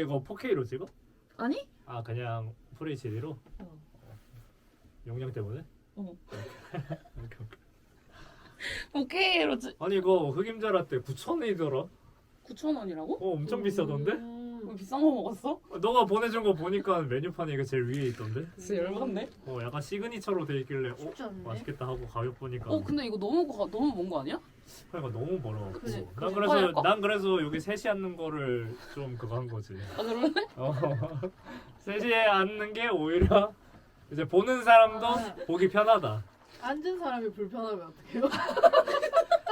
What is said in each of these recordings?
이거 4K로 찍어? 아니? 아 그냥 FHD로? 용량 때문에? 어. 오케이. 오케이로 아니 이거 흑임자 때 9,000원이더라. 9,000원이라고? 엄청 비싸던데? 비싼 거 먹었어? 너가 보내준 거 보니까 메뉴판에 이게 제일 위에 있던데? 진짜 열받네. 약간 시그니처로 돼 있길래 쉽지 않네. 맛있겠다 하고 가격 보니까 근데 이거 너무 먼 거 아니야? 그러니까 너무 멀어. 그치, 난 그래서 여기 셋이 앉는 거를 좀 그거 한 거지. 아 그러네? 셋이 앉는 게 오히려 이제 보는 사람도 보기 편하다. 앉은 사람이 불편하면 어떡해요?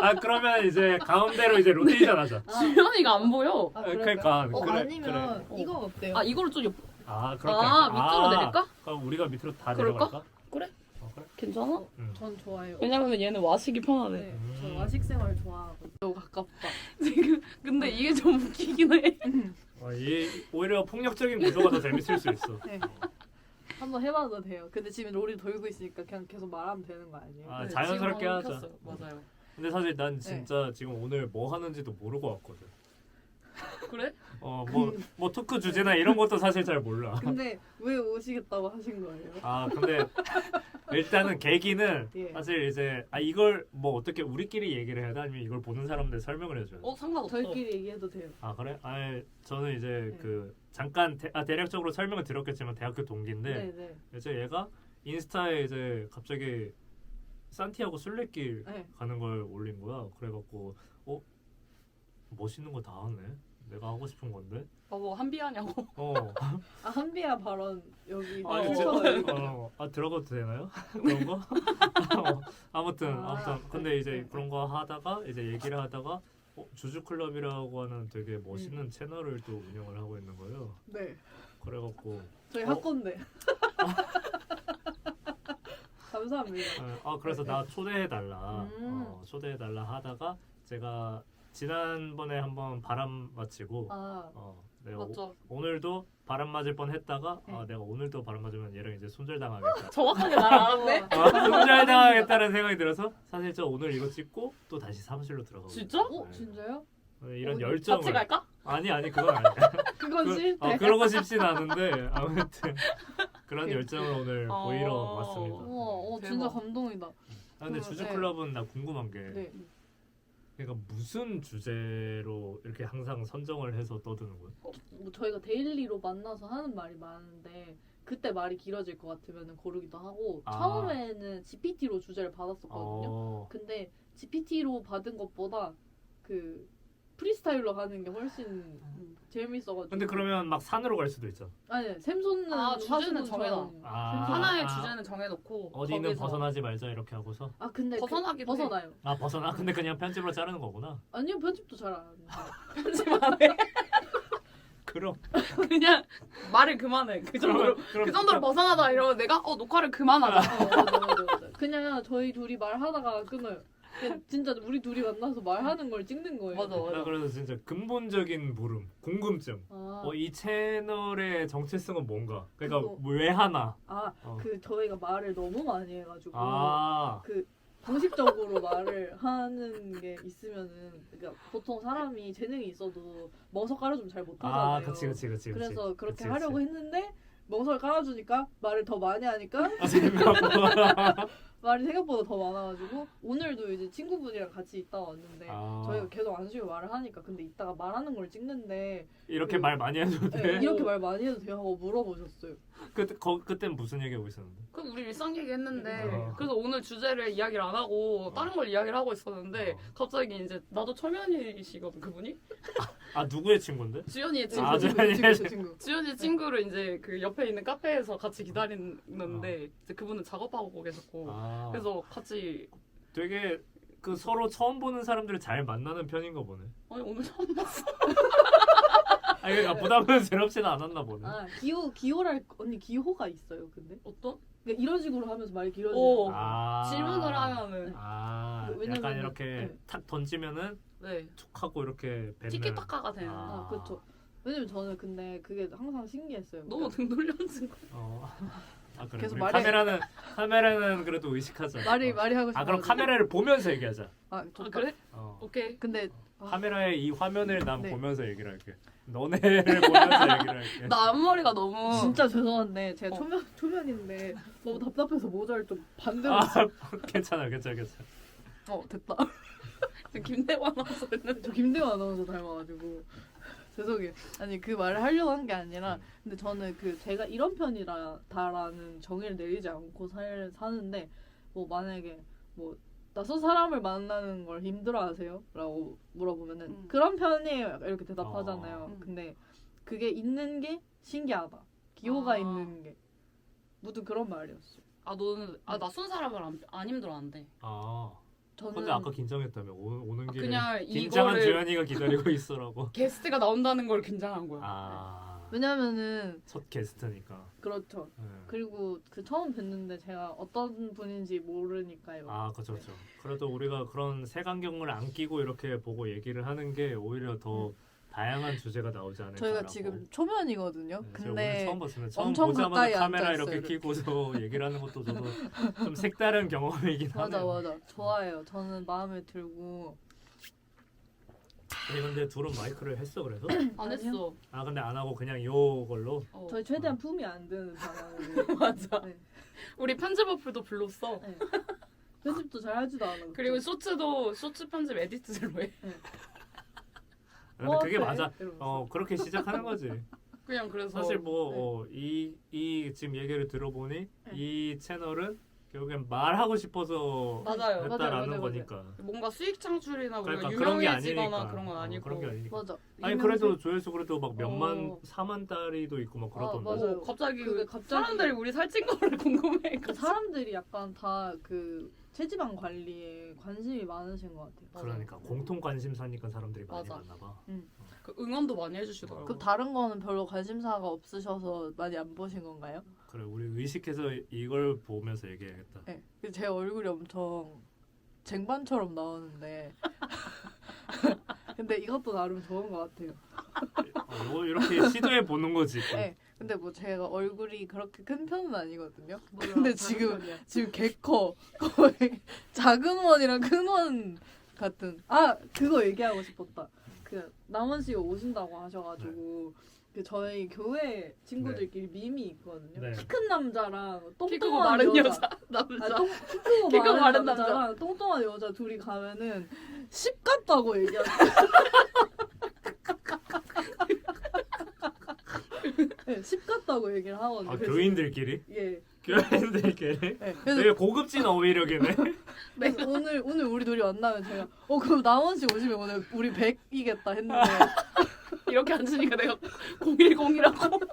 아 그러면 이제 가운데로 이제 로테이션 하자. 주연이가 안 보여. 그러니까 그래, 아니면 그래. 이거 어때요? 아 이거를 좀 그렇게. 밑으로 내릴까? 그럼 우리가 밑으로 다 그럴까? 내려갈까? 그래? 그래? 괜찮아? 전 좋아요. 왜냐면 얘는 와식이 편하네. 네, 저 와식 생활 좋아하고. 너무 가깝다. 지금 근데 이게 좀 웃기긴 해. 오히려 폭력적인 구조가 더 재밌을 수 있어. 네. 한번 해봐도 돼요. 근데 지금 롤이 돌고 있으니까 그냥 계속 말하면 되는 거 아니에요? 네, 자연스럽게 지금 하자. 켰어요. 맞아요. 근데 사실 난 진짜 지금 오늘 뭐 하는지도 모르고 왔거든. 그래? 뭐 토크 주제나 이런 것도 사실 잘 몰라. 근데 왜 오시겠다고 하신 거예요? 근데 일단은 계기는 예. 사실 이제 이걸 뭐 어떻게 우리끼리 얘기를 해야 돼? 아니면 이걸 보는 사람들 설명을 해줘야 돼? 상관없어. 저희끼리 얘기해도 돼요. 그래? 저는 이제 네. 그 잠깐 대략적으로 설명을 드렸겠지만 대학교 동기인데 네. 이제 얘가 인스타에 이제 갑자기 산티아고 순례길 네. 가는 걸 올린 거야. 그래갖고 멋있는 거 다 하네. 내가 하고 싶은 건데. 뭐 한비하냐고. 한비야 발언 여기 아니, 펼쳐요. 들어가도 되나요? 그런 거? 아무튼 근데 이제 그런 거 하다가 이제 얘기를 하다가 주주클럽이라고 하는 되게 멋있는 채널을 또 운영을 하고 있는 거예요. 네. 그래갖고 저희 학건데. 감사합니다. 그래서 나 초대해달라. 음. 초대해달라 하다가 제가 지난번에 한번 바람 맞히고 내가 맞죠. 오늘도 바람 맞을 뻔 했다가 네. 내가 오늘도 바람 맞으면 얘랑 이제 손절당하겠다. 정확하게 말하는데? 손절당하겠다는 생각이 들어서 사실 저 오늘 이거 찍고 또 다시 사무실로 들어가고 진짜? 있어요. 진짜요? 이런 열정을 같이 갈까? 아니 그건 아니야. 그건 싫대. 그러고 싶진 않은데 아무튼 그런 열정을 오늘 보이러 왔습니다. 우와, 대박. 진짜 감동이다. 근데 네. 주주클럽은 나 궁금한 게 네. 그러니까 무슨 주제로 이렇게 항상 선정을 해서 떠드는 거예요? 뭐 저희가 데일리로 만나서 하는 말이 많은데 그때 말이 길어질 것 같으면 고르기도 하고 처음에는 GPT로 주제를 받았었거든요. 근데 GPT로 받은 것보다 그 프리스타일로 하는 게 훨씬 재밌어가지고. 근데 그러면 막 산으로 갈 수도 있잖아. 아니 샘솟는 주제는 화수는 정해놔. 저는 하나의 주제는 정해놓고 어디는 거기서 벗어나지 말자 이렇게 하고서. 근데 벗어나기도 벗어나요. 벗어나? 근데 그냥 편집으로 자르는 거구나. 아니요 편집도 잘 안 해요. 편집 안 해. 그럼 그냥 말을 그만해. 그 정도로 벗어나자 이러면 내가 녹화를 그만하자. 맞아. 그냥 저희 둘이 말하다가 끊어요. 그냥 진짜 우리 둘이 만나서 말하는 걸 찍는 거예요. 맞아. 그래서 진짜 근본적인 물음, 궁금증. 이 채널의 정체성은 뭔가? 그러니까 왜 하나? 그 저희가 말을 너무 많이 해가지고 아. 그 공식적으로 말을 하는 게 있으면은 그러니까 보통 사람이 재능이 있어도 멍석 깔아주면 잘 못하잖아요. 그치. 그래서 그렇게 하려고 했는데 멍석을 깔아주니까 말을 더 많이 하니까 말이 생각보다 더 많아가지고 오늘도 이제 친구분이랑 같이 있다가 왔는데 저희가 계속 안 쉬고 말을 하니까 근데 이따가 말하는 걸 찍는데 이렇게 말 많이 해도 돼? 네, 이렇게 말 많이 해도 돼요? 하고 물어보셨어요. 그땐 무슨 얘기하고 있었는데? 그럼 우리 일상 얘기했는데 네. 그래서 오늘 주제를 이야기를 안 하고 다른 걸 이야기를 하고 있었는데 갑자기 이제 나도 철면이시거든 그분이? 누구의 친구인데? 주연이의 친구. 주연이 친구를 이제 그 옆에 있는 카페에서 같이 기다리는데 이제 그분은 작업하고 계셨고 그래서 같이 되게 그 서로 처음 보는 사람들을 잘 만나는 편인가 보네. 아니 오늘 처음 봤어. 그러니까 부담스럽진 않았나 보네. 기호랄 언니 기호가 있어요. 근데 어떤? 그러니까 이런 식으로 하면서 말이 길어지는. 질문을 하면은. 약간 이렇게 탁 던지면은 툭 하고 이렇게 뱉는. 티키타카가 되는. 그렇죠. 왜냐면 저는 근데 그게 항상 신기했어요. 너무 등 돌려앉은 거. 그래. 계속 카메라는 그래도 의식하자. 말이 하고 싶어. 그럼 카메라를 보면서 얘기하자. 좋다. 그래? 오케이. 근데 카메라의 이 화면을 난 네. 보면서 얘기를 할게. 너네를 보면서 얘기를 할게. 나 앞머리가 너무 진짜 죄송한데 제가 어. 초면인데 너무 답답해서 모자를 좀 반대로 아 괜찮아. 됐다. 지금 김대호 아나운서 됐는데 저 김대호 아나운서 닮아가지고 죄송해요. 아니 그 말을 하려고 한 게 아니라 근데 저는 그 제가 이런 편이다라는 정의를 내리지 않고 사는데 뭐 만약에 뭐 낯선 사람을 만나는 걸 힘들어하세요? 라고 물어보면은 그런 편이에요 이렇게 대답하잖아요. 근데 그게 있는 게 신기하다. 기호가 있는 게 모두 그런 말이었어요. 너는 낯선 사람을 안 힘들어한대. 저는 근데 아까 긴장했다며 오는 길에 그냥 긴장한 이거를 주연이가 기다리고 있어라고. 게스트가 나온다는 걸 긴장한 거야. 왜냐면은 첫 게스트니까. 그렇죠. 네. 그리고 그 처음 뵀는데 제가 어떤 분인지 모르니까요. 그렇죠. 그래도 우리가 그런 색안경을 안 끼고 이렇게 보고 얘기를 하는 게 오히려 더 다양한 주제가 나오지 않을까. 저희가 지금 초면이거든요. 네, 근데 오늘 처음 봤으면 처음 엄청 보자마자 가까이 카메라 앉아있어요, 이렇게 이렇게. 끼고서 얘기를 하는 것도 저도 좀 색다른 경험이긴 하네요. 맞아 좋아해요. 저는 마음에 들고 근데 둘은 마이크를 했어 그래서? 안 했어. 근데 안 하고 그냥 요걸로? 저희 최대한 품이 안 드는 방향으로 맞아. 네. 우리 편집 어플도 불렀어. 네. 편집도 잘 하지도 않아. 그리고 쇼츠 편집 에디트로 해. 근데 그게 어때? 맞아. 이러면서. 그렇게 시작하는 거지. 그냥 그래서 사실 이 지금 얘기를 들어보니 이 채널은 결국엔 말하고 싶어서 맞아요. 했다라는 맞아요. 거니까. 뭔가 수익 창출이나 우리가 그러니까 그런 게 유명해지거나 아니니까. 그런 건 아니고. 그런 게 아니니까. 맞아. 아니 그래도 조회수 그래도 막 몇만 어. 4만 달이도 있고 막 그러던데. 맞아요. 갑자기 그게 갑자기- 사람들이 우리 살찐 거를 궁금해. 그 사람들이 약간 다 그 체지방 관리에 관심이 많으신 것 같아요. 그러니까 공통 관심사니까 사람들이 많이 맞아. 봤나 봐. 그 응원도 많이 해주시더라고. 그럼 다른 거는 별로 관심사가 없으셔서 많이 안 보신 건가요? 그래 우리 의식해서 이걸 보면서 얘기해야겠다. 네. 제 얼굴이 엄청 쟁반처럼 나오는데 근데 이것도 나름 좋은 것 같아요. 이렇게 시도해 보는 거지. 또. 네. 근데 뭐 제가 얼굴이 그렇게 큰 편은 아니거든요. 몰라, 근데 다른 지금 개 커. 거의 작은 원이랑 큰 원 같은. 그거 얘기하고 싶었다. 그 남원 씨가 오신다고 하셔가지고 그 저희 교회 친구들끼리 밈이 있거든요. 네. 키 큰 남자랑 키 크고 똥똥한 마른 여자. 여자 남자. 키 크고 키 크고 마른 마른 남자랑 똥똥한 여자 둘이 가면은 10 같다고 얘기하죠. 네, 10 같다고 얘기를 하거든요. 그래서- 교인들끼리? 예. 교인들끼리? 네. 되게 고급진 어휘력이네. 그래서 오늘 우리 둘이 만나면 제가 그럼 남원 씨 오시면 오늘 우리 100이겠다 했는데 이렇게 앉으니까 내가 010이라고.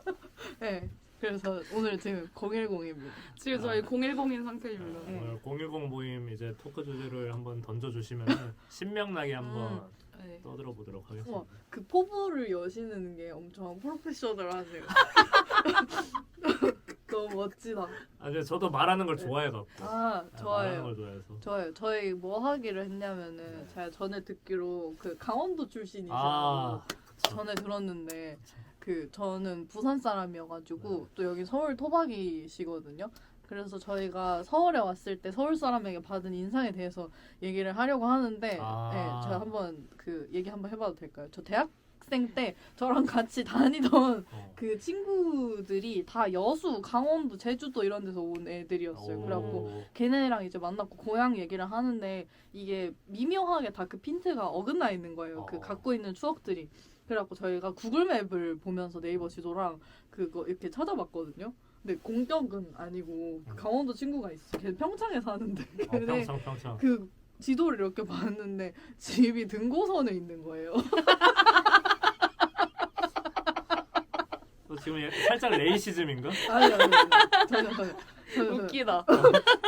네. 그래서 오늘 지금 010입니다. 지금 저희 010인 상태입니다. 오늘 010 모임 이제 토크 주제를 한번 던져주시면 신명나게 한번 네. 떠들어 보도록 하겠습니다. 우와, 그 포부를 여시는 게 엄청 프로페셔널하세요. 너무 멋지다. 근데 저도 말하는 걸 좋아해갖고. 말하는 좋아요. 걸 좋아해서. 좋아요. 저희 뭐 하기로 했냐면은 제가 전에 듣기로 그 강원도 출신이시라고 그쵸. 전에 들었는데 그 저는 부산 사람이어가지고 또 여기 서울 토박이시거든요. 그래서 저희가 서울에 왔을 때 서울 사람에게 받은 인상에 대해서 얘기를 하려고 하는데 네, 제가 한번 그 얘기 한번 해봐도 될까요? 저 대학생 때 저랑 같이 다니던 그 친구들이 다 여수, 강원도, 제주도 이런 데서 온 애들이었어요. 그래갖고 걔네랑 이제 만났고 고향 얘기를 하는데 이게 미묘하게 다 그 핀트가 어긋나 있는 거예요. 그 갖고 있는 추억들이. 그래갖고 저희가 구글맵을 보면서 네이버 지도랑 그거 이렇게 찾아봤거든요. 근데 공격은 아니고 그 강원도 친구가 있어. 걔 평창에 사는데. 근데 평창. 그 지도를 이렇게 봤는데 집이 등고선에 있는 거예요. 지금 살짝 레이시즘인가? 아니. 전혀. 웃기다.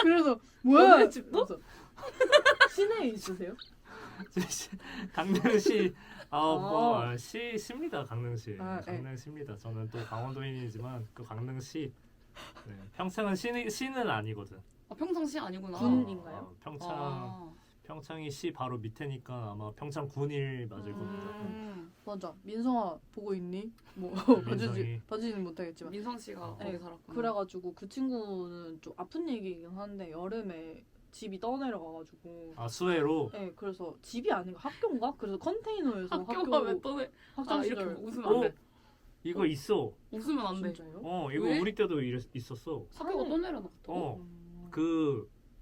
그래서 뭐야? 너네 집도? 그래서 시내에 있으세요? 강릉시 시입니다. 강릉시. 네. 강릉시입니다. 저는 또 강원도인이지만 그 강릉시. 네. 평창은 시는 아니거든. 평창시 아니구나. 군인가요? 평창이 시 바로 밑에니까 아마 평창군일 맞을 겁니다. 맞아. 민성아 보고 있니? 뭐 봐주지는 못하겠지만. 민성 씨가 거기 살았구나. 그래가지고 그 친구는 좀 아픈 얘기이긴 한데 여름에 집이 떠내려가가지고. 아 수혜로. 네, 그래서 집이 아닌가 학교인가? 그래서 컨테이너에서 학교가 왜 떠내? 학창 이렇게 시절. 웃으면 안 돼. 이거 있어. 웃으면 안 돼. 진짜요? 이거 왜? 우리 때도 있었어. 학교가 떠내려놨다.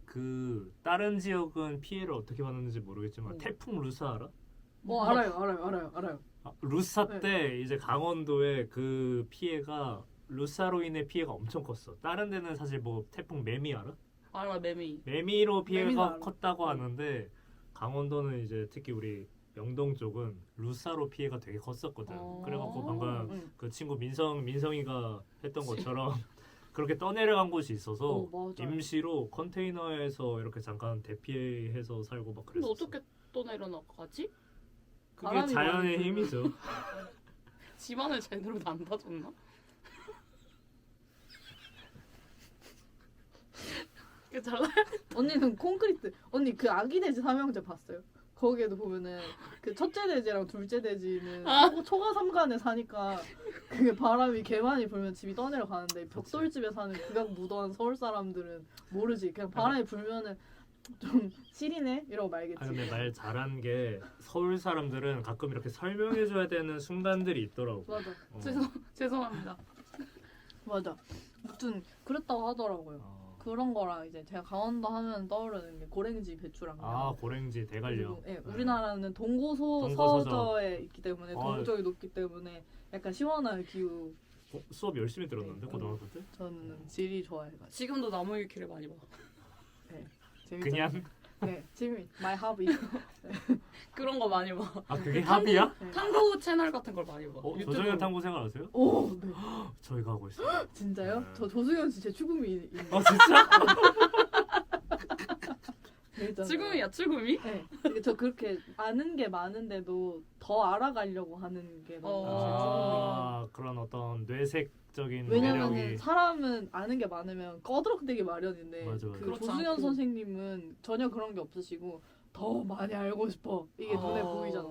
그 다른 지역은 피해를 어떻게 받는지 모르겠지만 어. 태풍 루사 알아? 알아요. 루사 네. 때 이제 강원도에 그 피해가 루사로 인해 피해가 엄청 컸어. 다른 데는 사실 뭐 태풍 매미 알아? 알아 매미. 매미로 매미는 피해가 알아. 컸다고 하는데 강원도는 이제 특히 우리 영동 쪽은 루사로 피해가 되게 컸었거든. 그래갖고 방금 응. 그 친구 민성이가 했던 것처럼 그렇게 떠내려간 곳이 있어서 맞아요. 임시로 컨테이너에서 이렇게 잠깐 대피해서 살고 막 근데 그랬었어. 어떻게 떠내려나가지? 그게 바람이 자연의 많이 힘이죠. 집안을 제대로 안 다졌나? 이게 잘라. 언니는 콘크리트. 언니 그 아기 돼지 삼형제 봤어요? 거기에도 보면은 그 첫째 돼지랑 둘째 돼지는 초가 삼간에 사니까 그게 바람이 개 많이 불면 집이 떠내려 가는데 벽돌집에 사는 극악 무도한 서울 사람들은 모르지. 그냥 바람이 불면은 좀 시리네 이러고 말겠지. 아 근데 말 잘한 게 서울 사람들은 가끔 이렇게 설명해줘야 되는 순간들이 있더라고. 맞아. 죄송합니다. 맞아. 아무튼 그랬다고 하더라고요. 그런 거랑 이제 제가 강원도 하면 떠오르는 게 고랭지 배추랑 고랭지 대관령. 네, 우리나라는 동고서저에 동고서저. 있기 때문에 동부적이 높기 때문에 약간 시원한 기후. 수업 열심히 들었는데 네. 고등학교 때? 저는 지리 좋아해가지고. 지금도 나무 위키를 많이 봐. 재밌잖아요. 그냥? 네, 재미. My hobby. 그런 거 많이 봐. 아 그게 합이야? 네. 탐구 채널 같은 걸 많이 봐. 조정현 탐구 생활 아세요? 오, 네. 저희가 하고 있어요. 진짜요? 네. 저 조승현 씨 제 추구미인데. 진짜? 쭈구미야 쭈구미? 네. 저 그렇게 아는 게 많은데도 더 알아가려고 하는 게 너무 제 추구미. 그런 어떤 뇌색적인 왜냐면은 매력이. 사람은 아는 게 많으면 꺼드럭대기 마련인데 맞아. 그 그렇지 조승현 않고. 선생님은 전혀 그런 게 없으시고 더 많이 알고 싶어. 이게 눈에 보이잖아.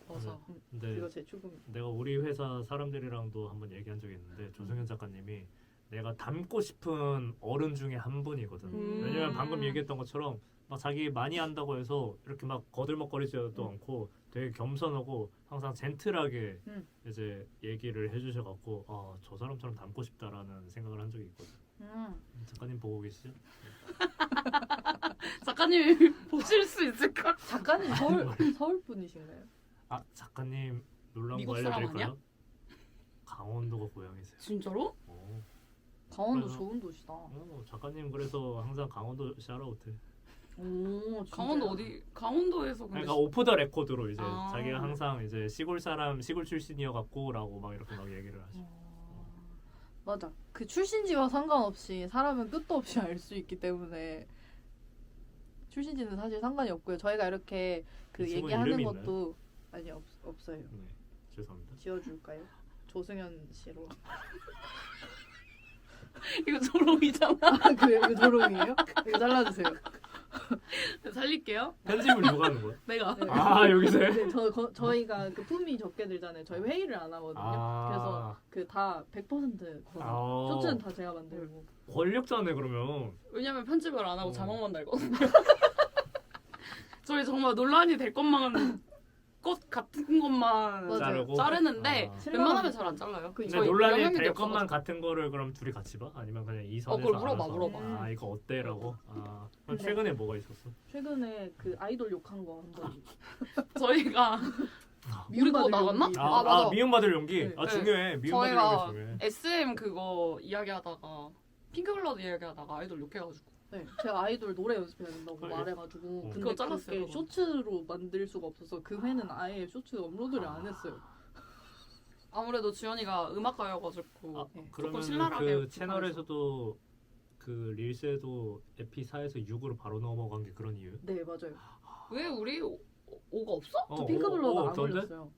맞아. 근데 이거 제 추구미. 내가 우리 회사 사람들이랑도 한번 얘기한 적이 있는데 조승현 작가님이 내가 닮고 싶은 어른 중에 한 분이거든. 왜냐면 방금 얘기했던 것처럼 막 자기 많이 안다고 해서 이렇게 막 거들먹거리지도 않고 되게 겸손하고 항상 젠틀하게 이제 얘기를 해주셔갖고 저 사람처럼 닮고 싶다라는 생각을 한 적이 있거든. 작가님 보고 계시죠? 작가님이 보실 수 있을까? 작가님 서울 분이신가요? 작가님 놀라운 미국 거 사람 알려드릴까요? 아니야? 강원도가 고향이세요. 진짜로? 강원도 그래서- 좋은 도시다. 작가님 그래서 항상 강원도 샤라우트. 오, 강원도 어디? 강원도에서 근데 그러니까 오프 더 레코드로 이제 아. 자기가 항상 이제 시골 출신이어갖고라고 막 이렇게 막 얘기를 하죠. 맞아. 그 출신지와 상관없이 사람은 끝도 없이 알 수 있기 때문에 출신지는 사실 상관이 없고요. 저희가 이렇게 그 이 친구 얘기하는 이름이 것도 아니 없어요. 네, 죄송합니다. 지어줄까요? 조승현 씨로. 이거 조롱이잖아. 아 그래요? 이거 조롱이에요? 이거 잘라주세요. 살릴게요. 편집을 누가 하는 거야? 내가. 네. 여기서 해? 네, 저희가 그 품이 적게 들잖아요. 저희 회의를 안 하거든요. 그래서 그 다 100% 쇼츠는 다 제가 만들고. 권력자네 그러면. 왜냐면 편집을 안 하고 자막만 달거든요. 저희 정말 논란이 될 것만 꽃 같은 것만 맞아요. 자르는데 웬만하면 잘 안 잘라요. 그 근데 저희 논란이 영향력이 될 것만 없어가지고. 같은 거를 그럼 둘이 같이 봐? 아니면 그냥 이 선에서 그걸 물어봐, 알아서? 물어봐. 이거 어때라고? 그럼 네. 최근에 뭐가 있었어? 최근에 그 아이돌 욕한 거 한번 저희가 우리 그거 나갔나? 맞아. 미움받을 용기. 네. 중요해. 미움받을 저희가 용기 중요해. SM 그거 이야기하다가 핑크블러드 이야기하다가 아이돌 욕해가지고 네, 제가 아이돌 노래 연습해야 된다고 그래? 말해가지고 근데 그거 잘랐어요, 그게 그거. 쇼츠로 만들 수가 없어서 그 회는 아예 쇼츠 업로드를 안 했어요. 아무래도 주연이가 음악가여가지고 그러면 신랄하게 그 채널에서도 그 릴스에도 에피 4에서 6으로 바로 넘어간 게 그런 이유? 네 맞아요. 왜 우리 오가 없어? 저 핑크블러드 안 없던데? 올렸어요.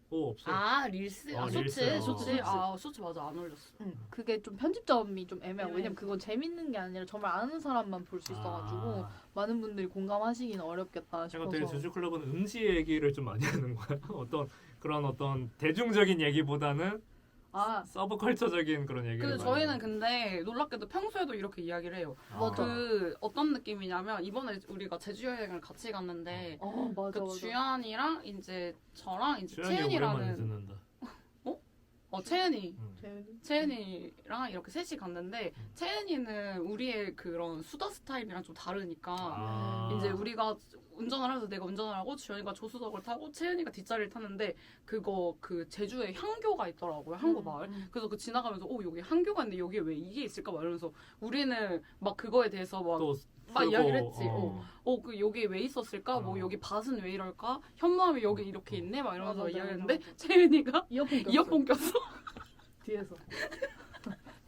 없어. 릴스 릴스. 쇼츠 쇼츠 맞아 안 올렸어. 그게 좀 편집점이 좀 애매하고 애매해. 왜냐면 그건 재밌는 게 아니라 정말 아는 사람만 볼 수 있어가지고 많은 분들이 공감하시기는 어렵겠다 제가 되게 싶어서. 주주클럽은 음지 얘기를 좀 많이 하는 거야. 어떤 대중적인 얘기보다는 아 서브컬처적인 그런 얘기를 많이 저희는 해요. 근데 놀랍게도 평소에도 이렇게 이야기를 해요. 맞아. 어떤 느낌이냐면 이번에 우리가 제주 여행을 같이 갔는데 맞아 그 맞아. 주연이랑 이제 저랑 이제 주연이 오랜만에 채은이라는 듣는다. 채은이 재현이? 채은이랑 이렇게 셋이 갔는데 채은이는 우리의 그런 수다 스타일이랑 좀 다르니까 이제 우리가 운전을 해서 내가 운전을 하고 주연이가 조수석을 타고 채은이가 뒷자리를 탔는데 그 제주에 향교가 있더라고요. 항구 마을. 그래서 그 지나가면서 여기 향교가 있는데 여기에 왜 이게 있을까 막 이러면서 우리는 막 그거에 대해서 막 이야기를 했지. 그 여기 왜 있었을까? 뭐 여기 밭은 왜 이럴까? 현무암이 여기 이렇게 있네? 막 이러면서 맞아, 이야기했는데 맞아. 채은이가 이어폰 꼈어. 이어폰 꼈어. 뒤에서.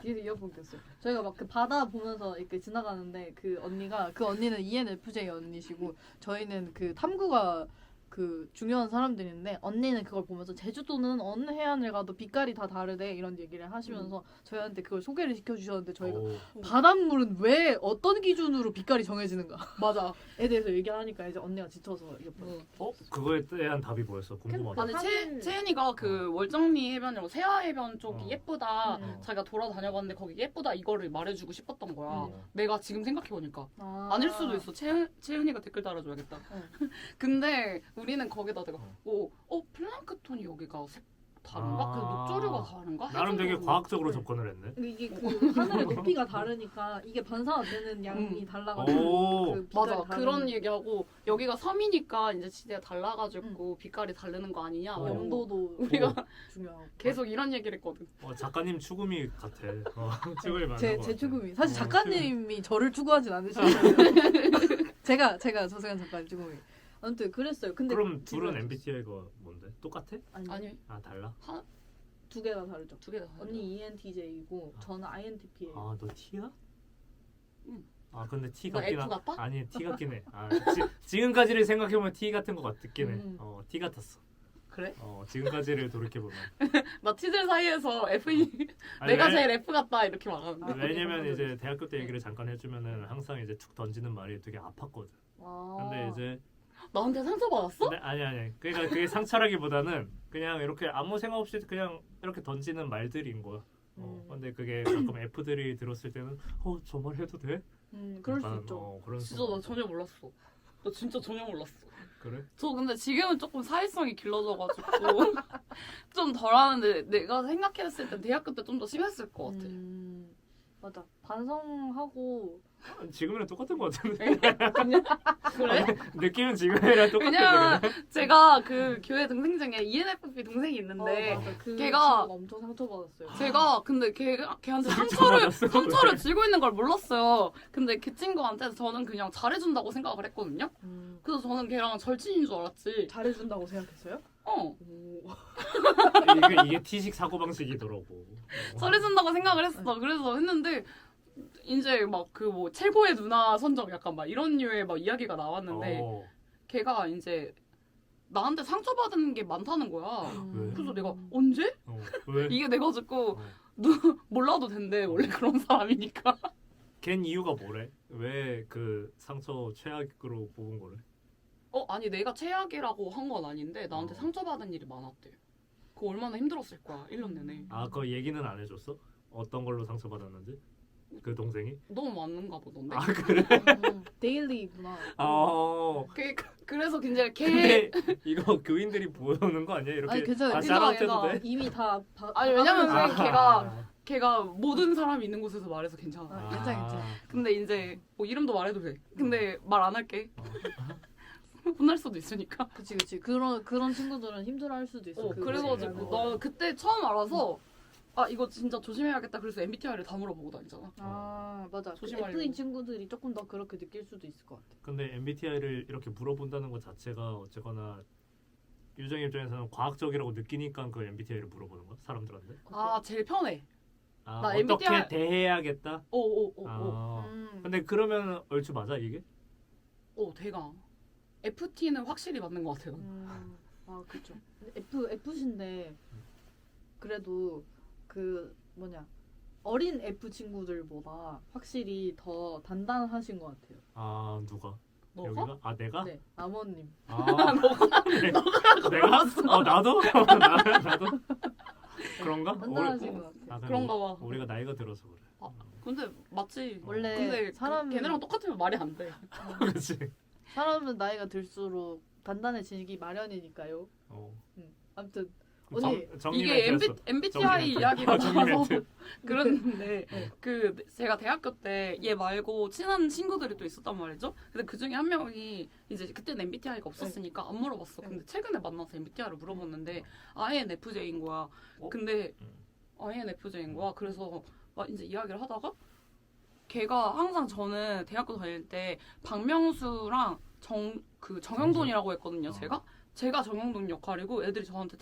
뒤에서 이어폰 꼈어요. 저희가 막 그 바다 보면서 이렇게 지나가는데 그 언니는 ENFJ 언니시고 저희는 그 탐구가 그 중요한 사람들인데 언니는 그걸 보면서 제주도는 어느 해안을 가도 빛깔이 다 다르대 이런 얘기를 하시면서 저희한테 그걸 소개를 시켜주셨는데 저희가 바닷물은 왜 어떤 기준으로 빛깔이 정해지는가 맞아. 에 대해서 얘기하니까 이제 언니가 지쳐서 이어폰 그거에 대한 답이 뭐였어? 궁금하다. 아니 사실- 채은이가 그 월정리 해변이라고 세화 해변 쪽이 어. 예쁘다. 음. 자기가 돌아다녀봤는데 거기 예쁘다 이거를 말해주고 싶었던 거야. 음. 내가 지금 생각해보니까 아. 아닐 수도 있어. 채은이가 댓글 달아줘야겠다. 근데 우리는 거기다 내가 플랑크톤이 여기가 다른가? 그 녹조류가 다른가? 나름 되게 해주고. 과학적으로 접근을 했네. 근데 이게 그 하늘의 높이가 다르니까 이게 반사가 되는 양이 달라가지고 오. 그 빛깔이 맞아. 다른 그런 얘기하고 여기가 섬이니까 이제 지대가 달라가지고 빛깔이 다르는 거 아니냐? 막 이런 거. 염도도 우리가 중요하고 계속 이런 얘기를 했거든. 작가님 추구미 같아. 추구미 맞는 것 제 같아. 추구미 사실 어, 작가님이 저를 추구하진 않으시는데 제가 조승현 작가님 추구미 아무튼 그랬어요. 근데 그럼 둘은 지금- MBTI가 뭔데? 똑같아? 아니 달라? 두 개가 다르죠. 두 개 다. 언니 ENTJ이고 저는 INTP예요. 너 T야? 응. 근데 T 너 같긴 F 같아? 아니 T 같긴 해. 지금까지를 생각해보면 T 같은 것 같긴 해. T 같았어. 그래? 지금까지를 돌이켜보면. 나 티들 사이에서 F 아니, 내가 왜- 제일 F 같다 이렇게 말하는데. 왜냐면 이제 대학교 때 얘기를 잠깐 해주면은 항상 이제 툭 던지는 말이 되게 아팠거든. 근데 이제 나한테 상처 받았어? 근데 아니 그러니까 그게 상처라기보다는 그냥 이렇게 아무 생각 없이 그냥 이렇게 던지는 말들인 거야. 근데 그게 가끔 F들이 들었을 때는 저 말 해도 돼? 그럴 수 약간, 있죠. 그런 진짜 순간. 나 전혀 몰랐어. 나 진짜 전혀 몰랐어. 그래? 저 근데 지금은 조금 사회성이 길러져가지고 좀 덜하는데 내가 생각했을 때 대학교 때 좀 더 심했을 것 같아. 맞아. 반성하고 지금이랑 똑같은 것 같은데. 그래? 느낌은 지금이랑 똑같은데. 왜냐면 제가 그 교회 동생 중에 ENFP 동생이 있는데 맞아. 그 걔가- 친구가 엄청 상처받았어요. 제가 근데 걔한테 상처받았어. 상처를 주고 있는 걸 몰랐어요. 근데 그 친구한테 저는 그냥 잘해준다고 생각을 했거든요. 그래서 저는 걔랑 절친인 줄 알았지. 잘해준다고 생각했어요? 이게 T식 사고방식이더라고. 잘해준다고 생각을 했어. 그래서 했는데 이제 막 그 뭐 최고의 누나 선정 약간 막 이런 류의 막 이야기가 나왔는데 걔가 이제 나한테 상처받은 게 많다는 거야. 왜? 그래서 내가 언제? 왜? 이게 돼가지고 어. 몰라도 된대. 원래 그런 사람이니까. 걘 이유가 뭐래? 왜 그 상처 최악으로 뽑은 거래? 아니 내가 최악이라고 한 건 아닌데 나한테 어. 상처받은 일이 많았대. 그거 얼마나 힘들었을 거야. 1년 내내. 그 얘기는 안 해줬어? 어떤 걸로 상처받았는지? 그 동생이? 너무 많은가 보던데. 그래? 데일리구나. 그래서 굉장히 근데 이거 교인들이 보여오는 거 아니야? 이렇게 아니, 괜찮아요. 샤라웃 해도 얘가 돼? 이미 다 아니, 왜냐면 받아서- 걔가 모든 사람이 있는 곳에서 말해서 괜찮아. 괜찮아. 근데 이제 뭐 이름도 말해도 돼. 근데 말 안 할게. 혼날 수도 있으니까. 그치. 그런 친구들은 힘들어할 수도 있어. 그래가지고 나 그때 처음 알아서 이거 진짜 조심해야겠다. 그래서 MBTI를 다 물어보고 다니잖아. 맞아. 조심하려고. F인 친구들이 조금 더 그렇게 느낄 수도 있을 것 같아. 근데 MBTI를 이렇게 물어본다는 것 자체가 어쨌거나 유정 입장에서는 과학적이라고 느끼니까 그 MBTI를 물어보는 거야? 사람들한테? 제일 편해. 나 어떻게 MBTI 대해야겠다? 오. 근데 그러면 얼추 맞아 이게? 대강. FT는 확실히 맞는 것 같아요. 그렇죠. F신데 그래도 그 어린 F 친구들보다 확실히 더 단단하신 것 같아요. 누가? 너가? 여기가? 내가? 네, 아머님. 너가? 내가? 나도? 나도? 그런가? 단단하신 것 같아요. 아, 그런가 봐. 우리가 나이가 들어서 그래. 근데 맞지. 원래 근데 사람 걔네랑 똑같으면 말이 안 돼. 그렇지. 사람은 나이가 들수록 단단해지기 마련이니까요. 아무튼 언니 이게 MBTI 이야기가 정리 나와서 멘트. 그런데 네. 그 제가 대학교 때 얘 말고 친한 친구들이 또 있었단 말이죠. 근데 그 중에 한 명이 이제 그때는 MBTI가 없었으니까 안 물어봤어. 근데 최근에 만나서 MBTI를 물어봤는데 INFJ인 거야. 근데 INFJ인 거야. 그래서 막 이제 이야기를 하다가 걔가 항상 저는 대학교 다닐 때 박명수랑 정영돈이라고 했거든요. 제가 정영돈 역할이고 애들이 저한테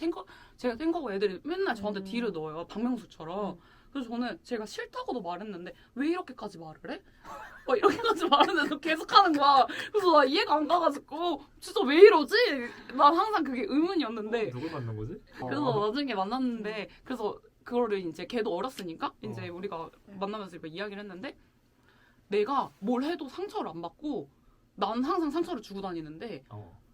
제가 탱커고 애들이 맨날 저한테 딜을 넣어요. 박명수처럼. 그래서 저는 제가 싫다고도 말했는데 왜 이렇게까지 말을 해? 막 이렇게까지 말하는데도 계속 하는 거야. 그래서 나 이해가 안 가가지고 진짜 왜 이러지? 난 항상 그게 의문이었는데 누굴 만난 거지? 그래서 나중에 만났는데 그래서 그거를 이제 걔도 어렸으니까 이제 우리가 만나면서 이렇게 이야기를 했는데 내가 뭘 해도 상처를 안 받고 난 항상 상처를 주고 다니는데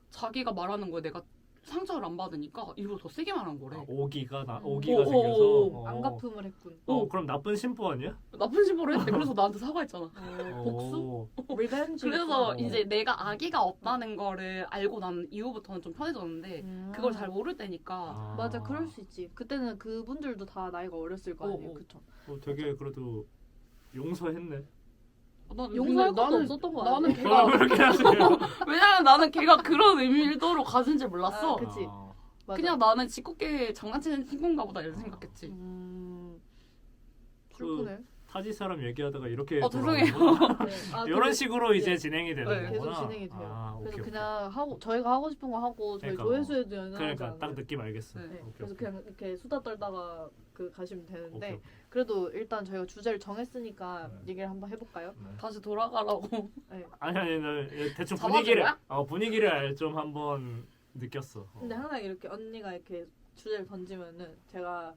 자기가 말하는 거에 내가 상처를 안 받으니까 일부러 더 세게 말한 거래. 오기가 오, 생겨서. 안갚음을 했군. 그럼 나쁜 심보 아니야? 나쁜 심보를 했대. 그래서 나한테 사과했잖아. 복수? 리벤지. 그래서 이제 내가 아기가 없다는 거를 알고 난 이후부터는 좀 편해졌는데 그걸 잘 모를 때니까. 맞아, 그럴 수 있지. 그때는 그분들도 다 나이가 어렸을 거 아니에요, 그쵸? 되게 그래도 용서했네. 용서할 것도 없었던 거 아니에요? 나는 걔가 그렇게 하세요. 왜냐면 나는 걔가 그런 의도로 가진 줄 몰랐어. 그치. 맞아. 그냥 나는 짓궂게 장난치는 친구인가 보다 이렇게 생각했지. 슬프네. 타지 사람 얘기하다가 이렇게 죄송해요. 이런 식으로 이제 진행이 되는 네, 거구나. 계속 진행이 돼요. 그래서 오케이. 그냥 저희가 하고 싶은 거 하고 저희 그러니까, 조회수에도 영향하지 그러니까 않아요. 딱 느낌 알겠어. 네. 오케이, 그래서 오케이. 그냥 이렇게 수다 떨다가 가시면 되는데 오케이. 그래도 일단 저희가 주제를 정했으니까 네. 얘기를 한번 해볼까요? 네. 다시 돌아가라고. 아니 나 대충 잡아준 거야? 분위기를 좀 한번 느꼈어. 근데 항상 이렇게 언니가 이렇게 주제를 던지면은 제가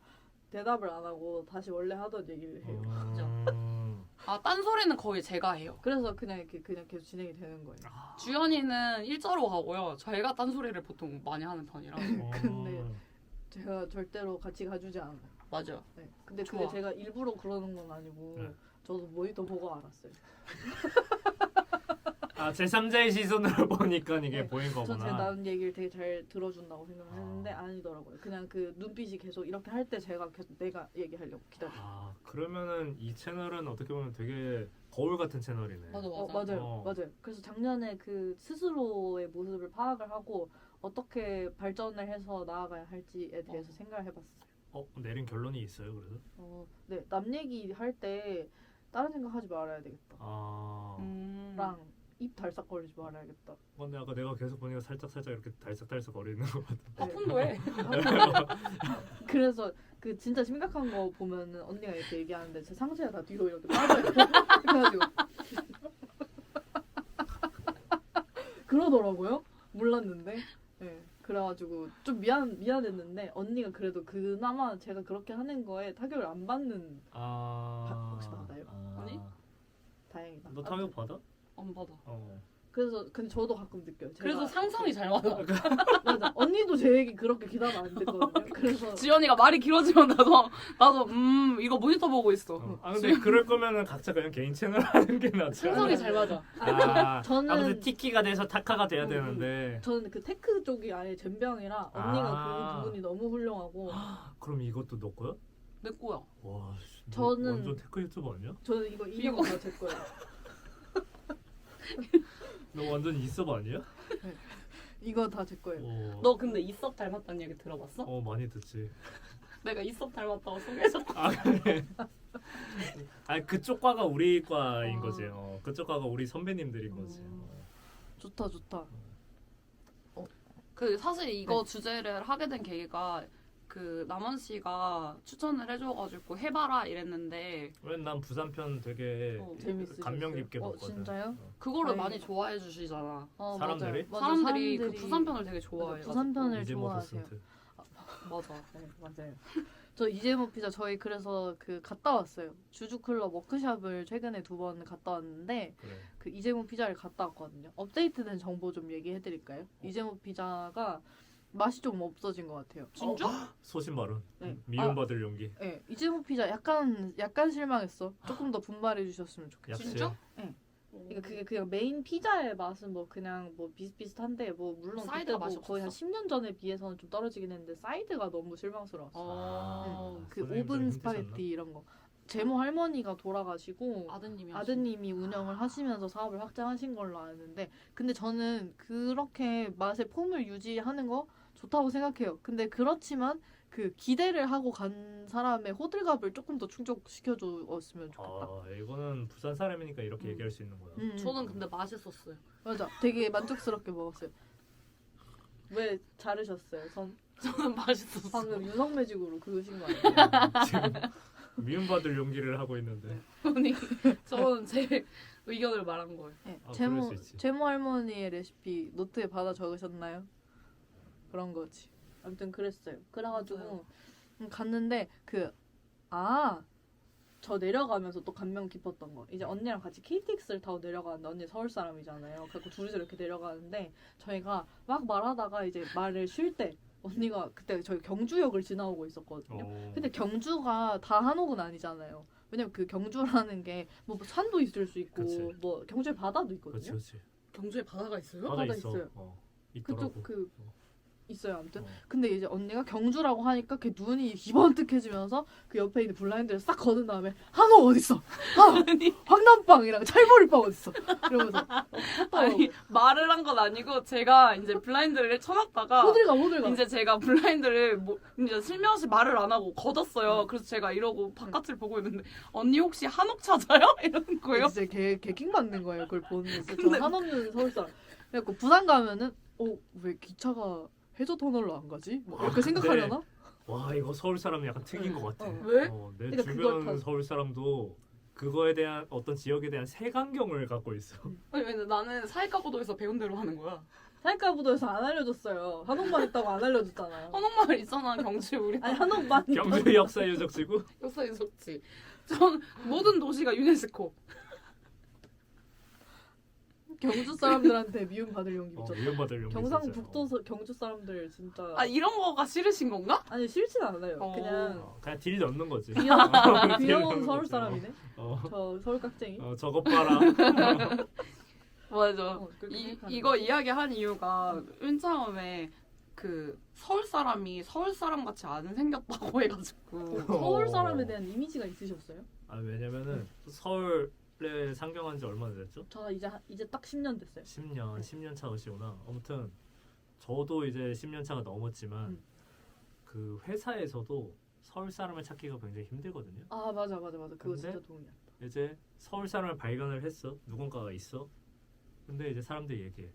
대답을 안 하고 다시 원래 하던 얘기를 해요. 딴소리는 거의 제가 해요. 그래서 그냥 이렇게 계속 진행이 되는 거예요. 주연이는 일자로 가고요. 저희가 딴소리를 보통 많이 하는 편이라. 근데 제가 절대로 같이 가주지 않아요. 맞아. 네. 근데 좋아. 그게 제가 일부러 그러는 건 아니고 네. 저도 모니터 보고 알았어요. 제3자의 시선으로 보니까 이게 네. 보인 거구나. 제 나온 얘기를 되게 잘 들어준다고 생각을 했는데 아니더라고요. 그냥 그 눈빛이 계속 이렇게 할 때 제가 계속 내가 얘기하려고 기다려. 그러면은 이 채널은 어떻게 보면 되게 거울 같은 채널이네. 맞아. 맞아요. 그래서 작년에 그 스스로의 모습을 파악을 하고 어떻게 발전을 해서 나아가야 할지에 대해서 생각을 해봤어요. 내린 결론이 있어요, 그래서? 네, 남 얘기 할 때 다른 생각하지 말아야 되겠다. 랑 입 달싹거리지 말아야겠다. 근데 아까 내가 계속 보니까 살짝 이렇게 달싹달싹 거리는 것 같아. 아픈도 해. 그래서 그 진짜 심각한 거 보면은 언니가 이렇게 얘기하는데 제 상체가 다 뒤로 이렇게 빠져요. 그래가지고 그러더라고요. 몰랐는데. 네. 그래가지고 좀 미안했는데 언니가 그래도 그나마 제가 그렇게 하는 거에 타격을 안 받는 혹시 받아요? 아니? 다행이다. 너 타격 받아? 안 받아. 그래도 근데 저도 가끔 느껴요. 그래서 상상이 잘 맞아. 맞아. 언니도 제 얘기 그렇게 기다가 안 됐거든요. 그래서 지연이가 말이 길어지면 나도 이거 모니터 보고 있어. 근데 그럴 거면은 각자 그냥 개인 채널 하는 게 낫지. 상상이 잘 맞아. 저는 아무튼 티키가 돼서 타카가 돼야 되는데. 저는 그 테크 쪽이 아예 젬병이라 언니가 그 부분이 너무 훌륭하고. 그럼 이것도 너 거야? 내 거야. 와, 저는 완전 테크 유튜버 아니야? 저는 이거 인형 다제 거예요. 너 완전 이섭 아니야? 이거 다 제 거예요. 너 근데 이섭 닮았다는 얘기 들어봤어? 많이 듣지. 내가 이섭 닮았다고 소개해줬거든. 그래. 그쪽 과가 우리 과인 거지. 그쪽 과가 우리 선배님들인 거지. 좋다. 사실 이거 주제를 하게 된 계기가 그 남원 씨가 추천을 해줘가지고 해봐라 이랬는데 왜 난 부산 편 되게 재밌으셨어요? 감명 깊게 봤거든. 진짜요? 그거를 다행이다. 많이 좋아해 주시잖아. 사람들이? 맞아. 사람들이 그 부산 편을 되게 좋아해. 부산 편을 이제 뭐 좋아하세요. 퍼센트. 맞아. 네, 맞아요. 저 이재모 피자 저희 그래서 그 갔다 왔어요. 주주클럽 워크숍을 최근에 2번 갔다 왔는데 그래. 그 이재모 피자를 갔다 왔거든요. 업데이트된 정보 좀 얘기해드릴까요? 이재모 피자가 맛이 좀 없어진 것 같아요. 진짜? 소신 발언. 네. 미움받을 용기. 네, 이재모 피자 약간 실망했어. 조금 더 분발해 주셨으면 좋겠어. 역시. 진짜? 그러니까 그게 그냥 메인 피자의 맛은 뭐 그냥 뭐 비슷비슷한데 뭐 물론 그때 사이드가 뭐 맛이 거의 한 없었어? 10년 전에 비해서는 좀 떨어지긴 했는데 사이드가 너무 실망스러웠어. 그 선생님 좀 오븐 힘드셨나? 스파게티 이런 거. 제모 할머니가 돌아가시고 아드님이 운영을 하시면서 사업을 확장하신 걸로 아는데 근데 저는 그렇게 맛의 폼을 유지하는 거 좋다고 생각해요. 근데 그렇지만 그 기대를 하고 간 사람의 호들갑을 조금 더 충족시켜 줬으면 좋겠다. 이거는 부산 사람이니까 이렇게 음. 얘기할 수 있는 거야. 저는 근데 맛있었어요. 맞아. 되게 만족스럽게 먹었어요. 왜 자르셨어요? 저는 맛있었어. 방금 유성매직으로 그으신 거 아니에요? 지금 미움받을 용기를 하고 있는데. 아니 저는 제 의견을 말한 거예요. 네. 아, 그럴 수 있지. 제모 할머니의 레시피 노트에 받아 적으셨나요? 그런 거지. 아무튼 그랬어요. 그래가지고 맞아요. 갔는데 저 내려가면서 또 감명 깊었던 거. 이제 언니랑 같이 KTX를 타고 내려가는데 언니 서울 사람이잖아요. 그래서 둘이서 이렇게 내려가는데 저희가 막 말하다가 이제 말을 쉴 때 언니가 그때 저희 경주역을 지나오고 있었거든요. 근데 경주가 다 한옥은 아니잖아요. 왜냐면 그 경주라는 게 뭐 산도 있을 수 있고 그치. 뭐 경주에 바다도 있거든요. 그렇지. 경주에 바다가 있어요? 바다 바다 있어. 있어요. 있더라고. 그쪽 있어요 아무튼. 어. 근데 이제 언니가 경주라고 하니까 그 눈이 기번뜩해지면서 그 옆에 있는 블라인드를 싹 거는 다음에 한옥 어딨어? 황남빵이랑 찰보리빵 어딨어? 이러면서 아니 말을 한 건 아니고 제가 이제 블라인드를 쳐놨다가 호들갑 이제 제가 블라인드를 이제 슬며시 말을 안 하고 걷었어요. 그래서 제가 이러고 바깥을 보고 있는데 언니 혹시 한옥 찾아요? 이러는 거예요. 진짜 개킹 받는 거예요 그걸 보는데 저 근데- 한없는 서울 사람 그래갖고 부산 가면은 왜 기차가 해저 터널로 안 가지? 뭐 이렇게 생각하려나? 와 이거 서울 사람이 약간 특이인 것 같아. 왜? 내 그러니까 그걸 주변 타- 서울 사람도 그거에 대한 어떤 지역에 대한 색안경을 갖고 있어. 아니 근데 나는 사이가고도에서 배운 대로 하는 거야. 사이가부도에서 안 알려줬어요. 한옥만 있다고 안 알려줬잖아요. 한옥마을 있잖아 경주에 우리 아니 한옥만 경주 역사 유적지고. 역사에 좋지. 전 모든 도시가 유네스코. 경주 사람들한테 미움 받을 용기 미쳤다. 미움받을 용기. 경상북도 경주 사람들 진짜 아 이런 거가 싫으신 건가? 아니 싫진 않아요. 어. 그냥 그냥 딜 넣는 거지. 귀여운 딜 넣는 서울 거지. 사람이네. 어. 저 서울 깍쟁이. 저것 봐라. 맞아. 그렇게 생각하는 이거 거지. 이야기한 이유가 맨 처음에 그 서울 사람이 서울 사람 같이 안 생겼다고 해가지고. 서울 사람에 대한 이미지가 있으셨어요? 왜냐면은 서울에 상경한 지 얼마나 됐죠? 저 이제 딱 10년 됐어요. 10년 차시구나. 아무튼 저도 이제 10년 차가 넘었지만 그 회사에서도 서울 사람을 찾기가 굉장히 힘들거든요. 아 맞아. 그거 근데? 진짜 동의야. 이제 서울 사람을 발견을 했어. 누군가가 있어. 근데 이제 사람들이 얘기해.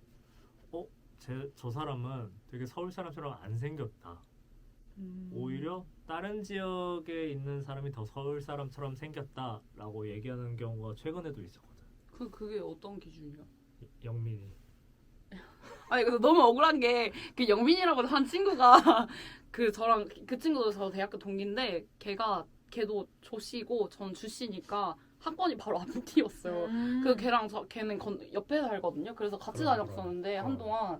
저 사람은 되게 서울 사람처럼 안 생겼다. 오히려 다른 지역에 있는 사람이 더 서울 사람처럼 생겼다라고 얘기하는 경우가 최근에도 있었거든. 그게 어떤 기준이야? 영민이. 아니 근데 너무 억울한 게 그 영민이라고 한 친구가 그 저랑 그 친구도 저 대학교 동기인데 걔도 조씨고 전 주씨니까 학번이 바로 앞뒤였어요. 그 걔는 옆에 살거든요. 그래서 같이 다녔었는데 한동안.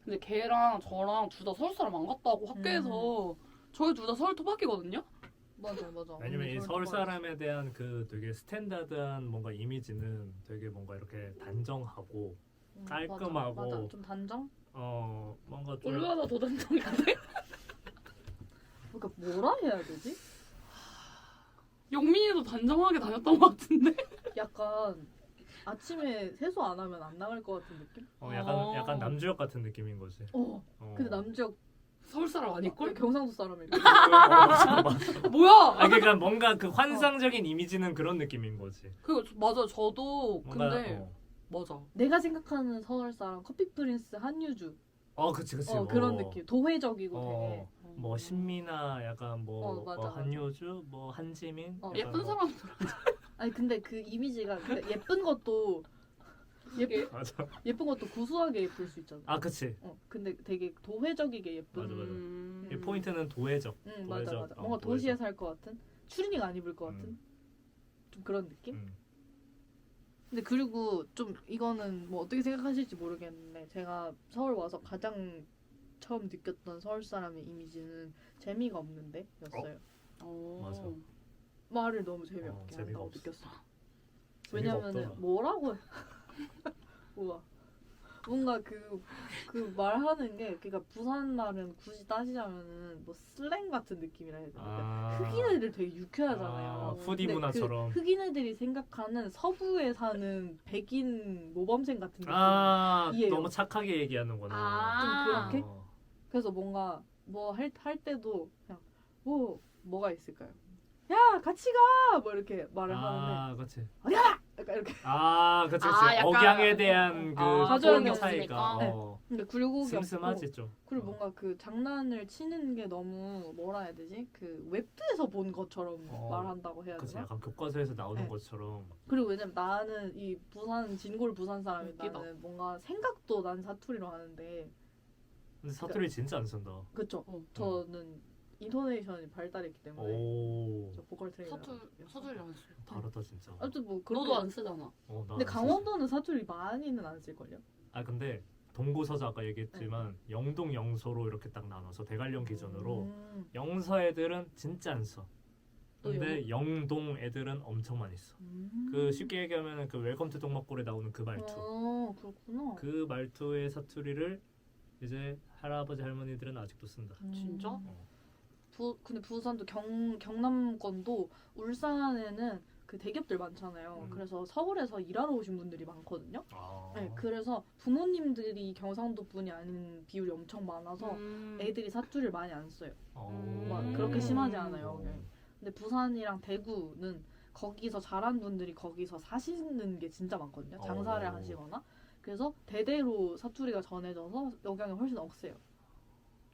근데 걔랑 저랑 둘 다 서울 사람 안 갔다고 학교에서 저희 둘 다 서울 토박이거든요. 맞아. 왜냐면 이 서울 사람에 대한 그 되게 스탠다드한 뭔가 이미지는 되게 뭔가 이렇게 단정하고 깔끔하고 맞아. 좀 단정? 뭔가 좀 얼마나 더 단정인데? 그러니까 뭐라 해야 되지? 영민이도 단정하게 다녔던 것 같은데? 약간 아침에 세수 안 하면 안 나갈 것 같은 느낌? 약간 남주역 같은 느낌인 거지. 근데 남지역 서울 사람 아닐걸? 경상도 사람이래. 맞아. 뭐야? 그러니까 뭔가 그 환상적인 이미지는 그런 느낌인 거지. 맞아 저도 뭔가, 근데 맞아. 내가 생각하는 서울 사람 커피 프린스 한유주. 그치. 그런 느낌. 도회적이고 뭐 신미나 약간 맞아. 한효주, 뭐 한지민. 약간 예쁜 사람들. 아니 근데 그 이미지가 근데 예쁜 것도 맞아. 예쁜 것도 구수하게 예쁠 수 있잖아. 그치. 근데 되게 도회적이게 예쁜. 맞아. 이 포인트는 도회적. 맞아. 도회적. 뭔가 도시에 살 것 같은, 추리닝 안 입을 것 같은, 좀 그런 느낌. 근데 그리고 좀 이거는 뭐 어떻게 생각하실지 모르겠는데 제가 서울 와서 가장 처음 느꼈던 서울 사람의 이미지는 재미가 없는데 였어요. 맞아. 말을 너무 재미없게 재미가 한다고 없어. 느꼈어. 재미가 왜냐면은 없더라. 뭐라고 우와 뭔가 그 말하는 게 그러니까 부산 말은 굳이 따지자면은 뭐 슬랭 같은 느낌이라 해야 되나? 그러니까 흑인 애들 되게 유쾌하잖아요. 후디 근데 문화처럼. 그 흑인 애들이 생각하는 서부에 사는 백인 모범생 같은 느낌. 이해요. 너무 착하게 얘기하는구나. 좀 그렇게? 그래서 뭔가 뭐 할 때도 그냥 뭐가 있을까요? 야 같이 가! 뭐 이렇게 말을 하는데 그렇지. 야! 약간 이렇게 그치. 약간- 억양에 대한 그 가져오는 표현 게 차이가. 없으니까. 근데 굴곡이 슴슴하지 없고 좀. 그리고 뭔가 그 장난을 치는 게 너무 뭐라 해야 되지? 그 웹툰에서 본 것처럼 말한다고 해야 그치. 되나? 약간 교과서에서 나오는 네. 것처럼. 그리고 왜냐면 나는 이 부산 진골 부산 사람이니까 웃기다. 나는 뭔가 생각도 난 사투리로 하는데 근데 사투리 진짜 안 쓴다. 그쵸? 저는 인토네이션이 발달했기 때문에 오. 저 보컬 트레이너 서툴이 안 써. 다르다 진짜. 아무튼 뭐 너도 그렇게 안 쓰잖아. 나 근데 안 강원도는 사투리 많이는 안 쓸걸요? 근데 동부서자 아까 얘기했지만 영동 영서로 이렇게 딱 나눠서 대관령 기준으로 영서 애들은 진짜 안 써. 근데 영동 애들은 엄청 많이 써. 그 쉽게 얘기하면 그 웰컴 투 동막골에 나오는 그 말투. 그렇구나. 그 말투의 사투리를 이제 할아버지 할머니들은 아직도 쓴다. 진짜? 근데 부산도 경남권도 울산에는 그 대기업들 많잖아요. 그래서 서울에서 일하러 오신 분들이 많거든요. 네, 그래서 부모님들이 경상도 분이 아닌 비율이 엄청 많아서 애들이 사투리를 많이 안 써요. 막 그렇게 심하지 않아요. 근데 부산이랑 대구는 거기서 자란 분들이 거기서 사시는 게 진짜 많거든요. 장사를 하시거나. 그래서 대대로 사투리가 전해져서 영향이 훨씬 억세요.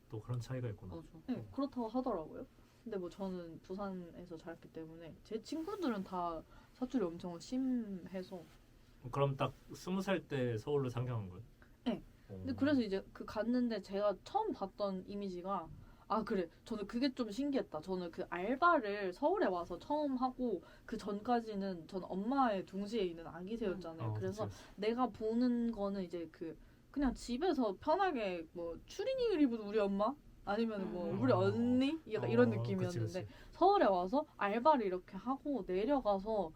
또 그런 차이가 있구나. 맞아. 네, 그렇다고 하더라고요. 근데 뭐 저는 부산에서 자랐기 때문에 제 친구들은 다 사투리 엄청 심해서. 그럼 딱 20살 때 서울로 상경한 거예요? 네. 근데 그래서 이제 그 갔는데 제가 처음 봤던 이미지가 그래. 저는 그게 좀 신기했다. 저는 그 알바를 서울에 와서 처음 하고 그 전까지는 전 엄마의 둥지에 있는 아기새였잖아요. 그래서 그치. 내가 보는 거는 이제 그냥 집에서 편하게 뭐 추리닝을 입은 우리 엄마 아니면 뭐 우리 언니 약간 이런 느낌이었는데 그치. 서울에 와서 알바를 이렇게 하고 내려가서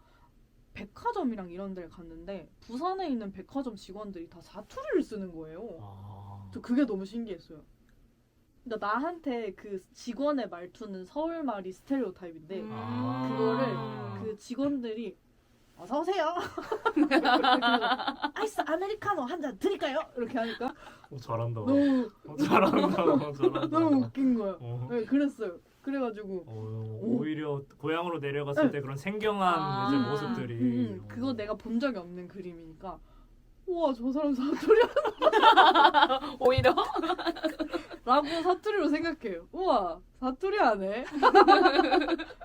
백화점이랑 이런 데를 갔는데 부산에 있는 백화점 직원들이 다 사투리를 쓰는 거예요. 저 그게 너무 신기했어요. 그러니까 나한테 그 직원의 말투는 서울 말이 스테레오타입인데 그거를 그 직원들이 어서 오세요. 아이스 아메리카노 한 잔 드릴까요? 이렇게 하니까 잘한다. 너무 잘한다. 너무 웃긴 거야. 어. 네, 그랬어요. 그래가지고 오히려 고향으로 내려갔을 때 그런 생경한 이제 모습들이 그거 내가 본 적이 없는 그림이니까 우와 저 사람 사투리 오히려? 라고 사투리로 생각해요. 우와 사투리 하네.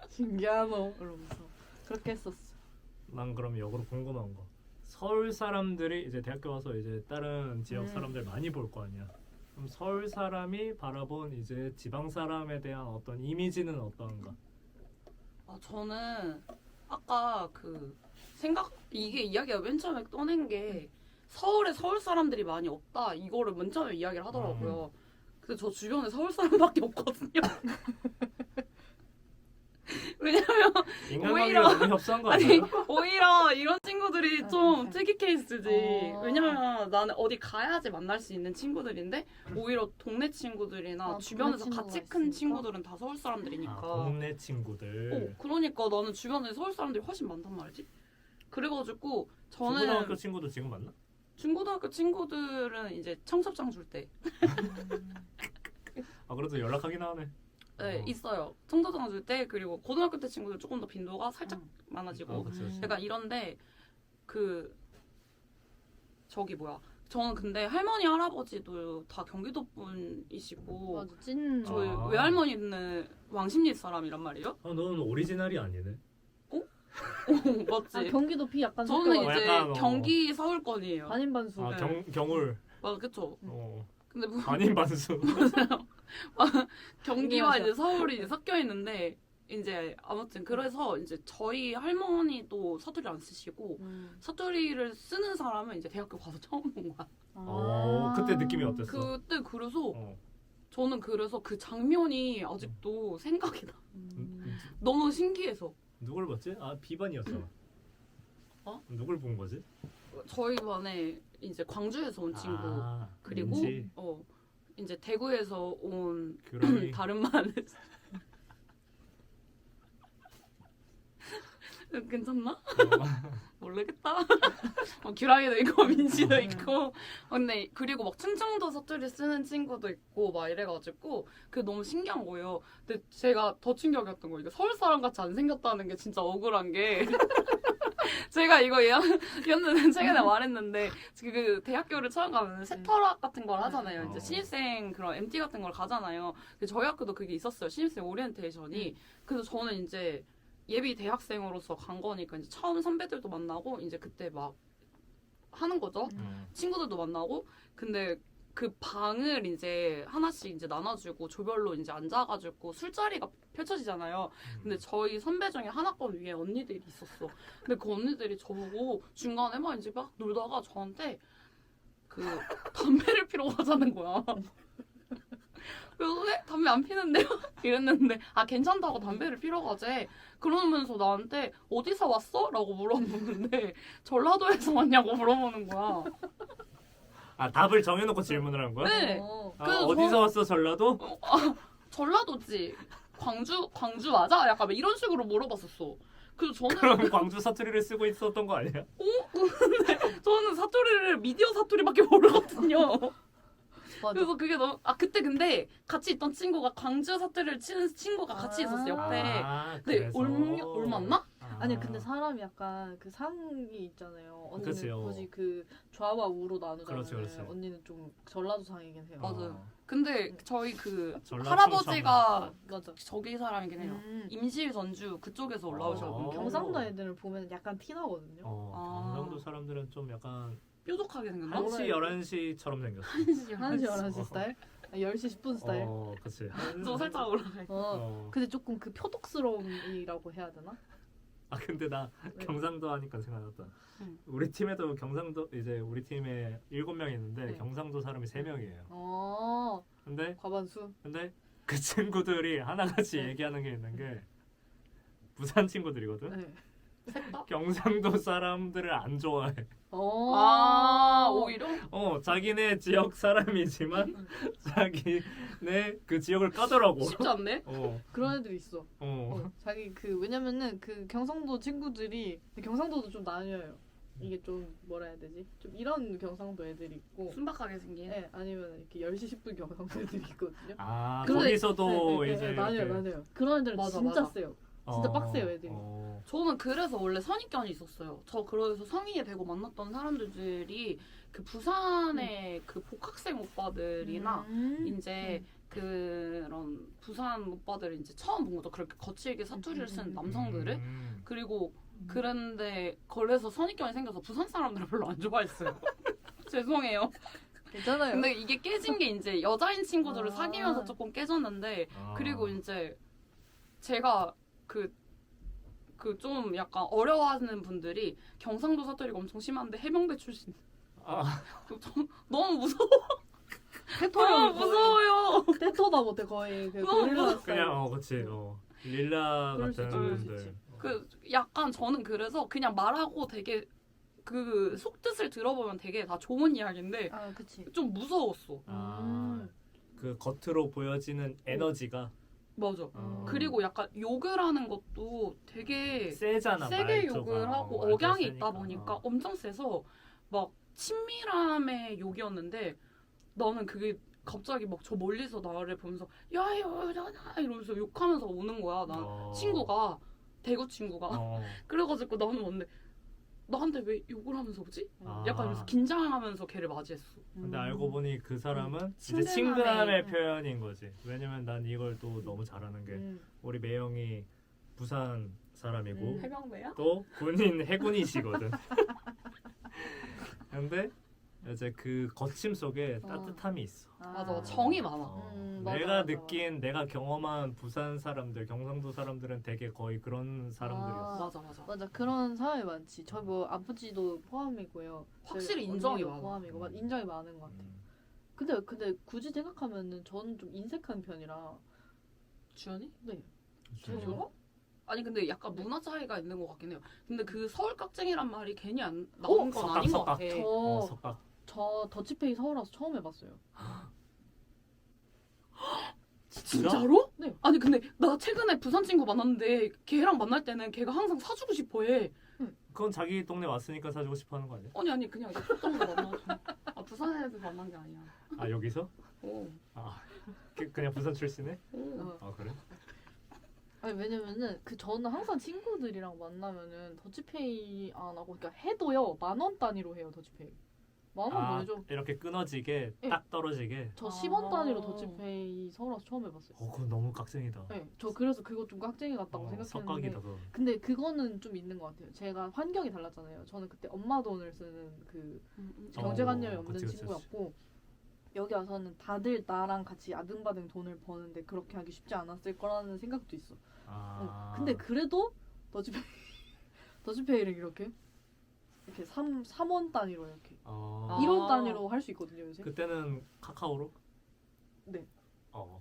신기하노 이러면서 그렇게 했었어. 난 그럼 역으로 궁금한 거. 서울 사람들이 이제 대학교 와서 이제 다른 지역 사람들 많이 볼 거 아니야. 그럼 서울 사람이 바라본 이제 지방 사람에 대한 어떤 이미지는 어떤가? 저는 아까 이게 이야기가 맨 처음에 떠낸 게 서울에 서울 사람들이 많이 없다 이거를 맨 처음에 이야기를 하더라고요. 근데 저 주변에 서울 사람밖에 없거든요. 왜냐면 인간관계가 오히려- 너무 협소한 거 아니 아니에요? 오히려 이런 친구들이 좀 응. 특이 케이스지. 왜냐면 나는 어디 가야지 만날 수 있는 친구들인데 오히려 동네 친구들이나 주변에서 동네 같이 친구가 큰 있으니까? 친구들은 다 서울 사람들이니까. 동네 친구들. 그러니까 나는 주변에 서울 사람들이 훨씬 많단 말이지. 그래가지고 저는 중고등학교 친구도 지금 만나? 중고등학교 친구들은 이제 청첩장 줄 때 그래도 연락하긴 하네. 네, 있어요. 청첩장 줄 때 그리고 고등학교 때 친구들 조금 더 빈도가 살짝 많아지고 그치. 약간 이런데 저기 뭐야. 저는 근데 할머니 할아버지도 다 경기도 분이시고 맞아 찐 저희 외할머니는 왕십리 사람이란 말이에요. 너는 오리지널이 아니네. 맞지? 경기도 비 약간 저는 섞여가지고 이제 약간, 경기 서울권이에요. 반인반수. 경울. 맞아, 그쵸? 근데 뭐 반인 반수. 경기와 얘기하자. 이제 서울이 이제 섞여 있는데 이제 아무튼 그래서 이제 저희 할머니도 사투리 안 쓰시고 사투리를 쓰는 사람은 이제 대학교 가서 처음 본 거야. 그때 느낌이 어땠어? 그때 그래서 저는 그래서 그 장면이 아직도 생각이 나. 음. 너무 신기해서. 누굴 봤지? 아 비반이었잖아. 누굴 본 거지? 저희 반에 이제 광주에서 온 친구 그리고 왠지 이제 대구에서 온 규람이 다른 반 괜찮나? 모르겠다. 규랑이도 있고 민지도 있고 근데 그리고 막 충청도 사투리 쓰는 친구도 있고 막 이래가지고 그게 너무 신기한 거예요. 근데 제가 더 충격이었던 거 이게 서울 사람 같이 안 생겼다는 게 진짜 억울한 게 제가 이거 얘는 최근에 말했는데 그 대학교를 처음 가면 세터락 같은 걸 하잖아요. 이제 신입생 그런 MT 같은 걸 가잖아요. 근데 저희 학교도 그게 있었어요. 신입생 오리엔테이션이. 그래서 저는 이제 예비 대학생으로서 간 거니까 이제 처음 선배들도 만나고 이제 그때 막 하는 거죠. 친구들도 만나고 근데 그 방을 이제 하나씩 이제 나눠주고 조별로 이제 앉아가지고 술자리가 펼쳐지잖아요. 근데 저희 선배 중에 한 학번 위에 언니들이 있었어. 근데 그 언니들이 저보고 중간에 막 이제 막 놀다가 저한테 그 담배를 피러 가자는 거야. 그래서 왜 담배 안 피는데요? 이랬는데 아 괜찮다고 담배를 피러 가재. 그러면서 나한테 어디서 왔어? 라고 물어보는데 전라도에서 왔냐고 물어보는 거야. 아 답을 정해놓고 질문을 한 거야? 네. 아, 그래서 어디서 왔어 전라도? 전라도지. 광주 맞아? 약간 이런 식으로 물어봤었어. 그래서 저는 그럼 광주 사투리를 쓰고 있었던 거 아니야? 저는 사투리를 미디어 사투리밖에 모르거든요. 맞아. 그래서 그게 너무 그때 근데 같이 있던 친구가 광주 사투리를 치는 친구가 같이 있었어 옆에. 근데 그래서. 얼마나? 아니 근데 사람이 약간 그 상이 있잖아요. 언니는 그치요. 굳이 그 좌와 우로 나누잖아요. 그렇지, 그렇지. 언니는 좀 전라도 상이긴 해요. 맞아요. 근데 저희 그 전라도 할아버지가 맞아. 저기 사람이긴 해요. 음. 임실 전주 그쪽에서 올라오셨고 경상도 애들을 보면 약간 티 나거든요. 경상도 사람들은 좀 약간 뾰족하게 생겼나? 1시 11시처럼 생겼어. 1시 11시 스타일? 10시 10분 스타일? 그치. 저 살짝 올라가 있어. 근데 조금 그 표독스러움이라고 해야 되나? 근데 나 네. 경상도 하니까 생각났다. 응. 우리 팀에도 경상도 이제 우리 팀에 7명 있는데 네. 경상도 사람이 3명이에요. 근데 과반수? 그 친구들이 하나같이 네. 얘기하는 게 있는 게 부산 친구들이거든. 네. 색다? 경상도 사람들을 안 좋아해. 오히려? 자기네 지역 사람이지만 자기네 그 지역을 까더라고. 쉽지 않네? 그런 애들 있어. 자기 왜냐면은 그 경상도 친구들이 경상도도 좀 나뉘어요. 이게 좀 뭐라 해야 되지? 좀 이런 경상도 애들이 있고 순박하게 생긴. 네, 아니면 이렇게 10시 10분 경상도 애들이 있거든요. 근데 거기서도 네, 이제 나뉘어요. 그런 애들은 맞아, 진짜 맞아. 세요. 진짜 빡세요 애들이. 저는 그래서 원래 선입견이 있었어요. 저 그래서 성인이 되고 만났던 사람들이 그 부산의 그 복학생 오빠들이나 이제 그런 부산 오빠들을 이제 처음 본 거죠. 그렇게 거칠게 사투리를 쓰는 남성들을. 그리고 그런데 그래서 선입견이 생겨서 부산 사람들을 별로 안 좋아했어요. 죄송해요. 괜찮아요. 근데 이게 깨진 게 이제 여자인 친구들을 사귀면서 조금 깨졌는데 그리고 이제 제가 그 좀 약간 어려워하는 분들이 경상도 사투리가 엄청 심한데 해병대 출신. 너무 무서워. 테토형 무서워요. 테토다 못해 거의 그 고릴라 스타일. 그냥 그치. 릴라 그럴 수 같은 있지, 분들. 그 약간 저는 그래서 그냥 말하고 되게 그 속뜻을 들어보면 되게 다 좋은 이야기인데 그치. 좀 무서웠어. 그 겉으로 보여지는 에너지가 맞아. 어. 그리고 약간 욕을 하는 것도 되게 세잖아. 세게 말투가. 욕을 하고 말투가 억양이 세니까. 있다 보니까 엄청 세서 막 친밀함의 욕이었는데 나는 그게 갑자기 막 저 멀리서 나를 보면서 야야 이러면서 욕하면서 오는 거야. 난 친구가 대구 친구가 그래가지고 나는 뭔데 나한테 왜 욕을 하면서 오지? 약간 이러면서 긴장하면서 걔를 맞이했어. 근데 알고 보니 그 사람은 이제 친근함의- 친근함의 표현인 거지. 왜냐면 난 이걸 또 너무 잘하는 게 우리 매형이 부산 사람이고 해병대야? 또 군인 해군이시거든. 근데 이제 그 거침 속에 따뜻함이 있어. 맞아. 정이 많아. 맞아, 내가 맞아. 느낀 내가 경험한 부산 사람들, 경상도 사람들은 되게 거의 그런 사람들이었어. 맞아. 그런 사람이 많지. 저희 아버지도 포함이고요. 확실히 저희 인정이 언니도 많아. 포함이고 인정이 많은 것 같아요. 근데 굳이 생각하면은 저는 좀 인색한 편이라. 주연이? 네. 제주가? 아니 근데 약간 문화 차이가 있는 것 같긴 해요. 근데 그 서울 깍쟁이란 말이 괜히 안 나온 건 아닌 것 같아. 석각. 저 더치페이 서울 와서 처음 해봤어요. 진짜로? 네. 아니 근데 나 최근에 부산 친구 만났는데 걔랑 만날 때는 걔가 항상 사주고 싶어해. 그건 자기 동네 왔으니까 사주고 싶어하는 거 아니야? 아니 그냥 속정도 만나서. 아 부산에서 만난 게 아니야. 아 여기서? 오. 아 그냥 부산 출신에? 오. 아 그래? 아니 왜냐면은 저는 항상 친구들이랑 만나면은 더치페이 안 하고 그러니까 해도요 10,000원 단위로 해요 더치페이. 10,000원 보내줘. 이렇게 끊어지게 네. 딱 떨어지게. 저 10원 단위로 더치페이 서울 와서 처음 해봤어요. 그건 너무 깍쟁이다. 네, 저 그래서 그거 좀 깍쟁이 같다고 생각했는데. 석각이다 그거. 근데 그거는 좀 있는 것 같아요. 제가 환경이 달랐잖아요. 저는 그때 엄마 돈을 쓰는 그 경제관념이 없는 그치. 친구였고 여기 와서는 다들 나랑 같이 아등바등 돈을 버는데 그렇게 하기 쉽지 않았을 거라는 생각도 있어. 근데 그래도 더치페이를 이렇게 3원 단위로 이렇게 1원 단위로 할 수 있거든요 요새. 그때는 카카오로? 네.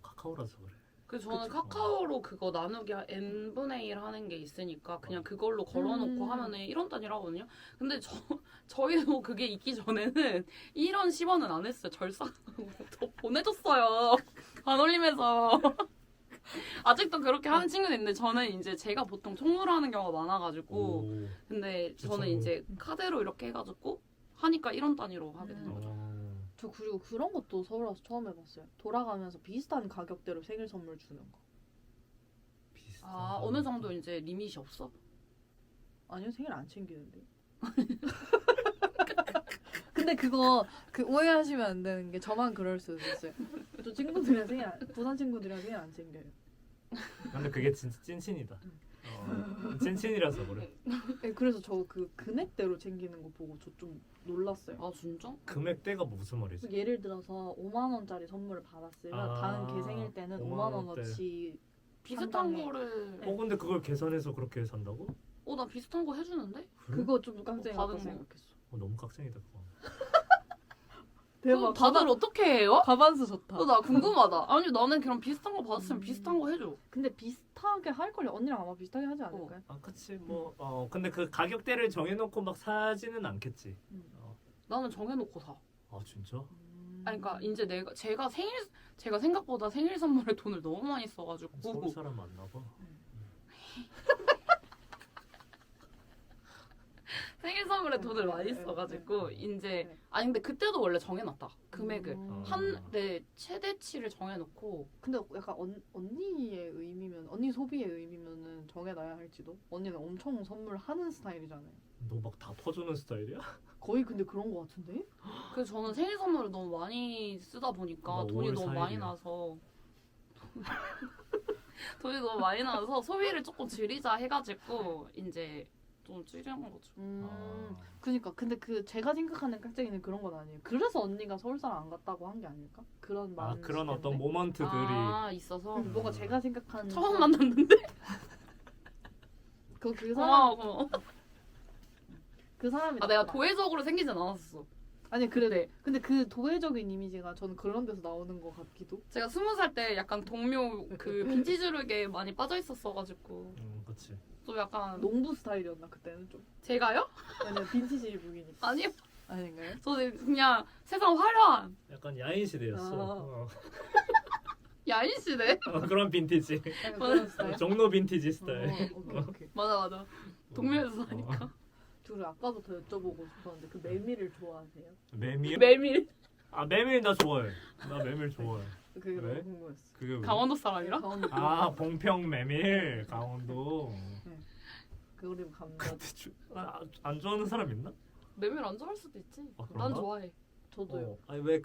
카카오라서 그래. 그 저는 그쵸. 카카오로 그거 나누기 n분의 1 하는 게 있으니까 그냥 그걸로 걸어놓고 하면은 1원 단위로 하거든요. 근데 저희도 그게 있기 전에는 1원 10원은 안 했어요. 절삭하고 저 보내줬어요. 반올림해서. 아직도 그렇게 하는 친구도 있는데 저는 이제 제가 보통 총무를 하는 경우가 많아가지고 근데 저는 총무. 이제 카드로 이렇게 해가지고 하니까 1원 단위로 하게 되는 거죠. 저 그리고 그런 것도 서울 와서 처음 해봤어요. 돌아가면서 비슷한 가격대로 생일 선물 주는 거. 아 어느 정도 이제 리밋이 없어? 아니요 생일 안 챙기는데. 근데 그거 오해하시면 안 되는 게 저만 그럴 수도 있어요. 저 친구들이랑 부산 친구들이랑 생일 안 챙겨요. 근데 그게 진짜 찐친이다. 찐친이라서 그래. 네, 그래서 저 그 금액대로 챙기는 거 보고 저 좀 놀랐어요. 아 진짜? 금액대가 무슨 말이지? 예를 들어서 5만 원짜리 선물을 받았으면 다음 걔 생일 때는 5만 원어치 비슷한 상당히- 거를 근데 그걸 계산해서 그렇게 산다고? 나 비슷한 거 해주는데? 그래? 그거 좀 깡쟁이 받은 같다 거. 생각했어. 너무 깍쟁이다 그거. 대박. 다들 어떻게 해요? 가반수 좋다. 나 궁금하다. 아니 나는 그럼 비슷한 거 받았으면 비슷한 거 해줘. 근데 비슷하게 할 걸요. 언니랑 아마 비슷하게 하지 않을까요? 그치 근데 그 가격대를 정해놓고 막 사지는 않겠지. 나는 정해놓고 사. 진짜? 아니 그러니까 이제 제가 생각보다 생일 선물에 돈을 너무 많이 써가지고 서울 사람 맞나봐. 생일 선물에 돈을 많이 써가지고 이제 아니 근데 그때도 원래 정해놨다 금액을 내 최대치를 정해놓고. 근데 약간 언니의 의미면 언니 소비의 의미면은 정해놔야 할지도. 언니는 엄청 선물하는 스타일이잖아요. 너 막 다 퍼주는 스타일이야? 거의 근데 그런 거 같은데? 그래서 저는 생일 선물을 너무 많이 쓰다 보니까 나 돈이 5월 너무 많이 4일이야. 나서 돈이 너무 많이 나서 소비를 조금 줄이자 해가지고 이제 좀 줄이는 거죠. 그니까 근데 제가 생각하는 깍쟁이는 그런 건 아니에요. 그래서 언니가 서울 사람 안 갔다고 한 게 아닐까? 그런 마음. 그런 어떤 모먼트들이 있어서 뭐가 제가 생각하는 처음 만났는데 그 고마워 사람 고마워. 그 사람이 내가 나빠. 도회적으로 생기진 않았어. 아니 그래도 네. 근데 그 도회적인 이미지가 저는 그런 데서 나오는 것 같기도. 제가 20살 때 약간 동묘 그 빈티지룩에 많이 빠져 있었어가지고 그치. 좀 약간 농부 스타일이었나 그때는 좀. 제가요? 아니 빈티지 룩이니까. 아니요. 아닌가요? 저는 그냥 세상 화려한 약간 야인 시대였어. 야인 시대. 그런 빈티지. 약간 그런 스타일. 종로 빈티지 스타일. 오케이. 맞아. 동묘에서 사니까. 둘 아까부터 여쭤보고 싶었는데 그 메밀을 좋아하세요? 메밀? 메밀. 메밀 나 좋아해. 나 메밀 좋아해. 그게 왜? 너무 궁금했어. 그게 왜? 강원도 사람이라? 강원도. 봉평 메밀 강원도. 그리고 감자. 근데 안 좋아하는 사람 있나? 메밀 안 좋아할 수도 있지. 그런가? 난 좋아해. 저도요. 아니 왜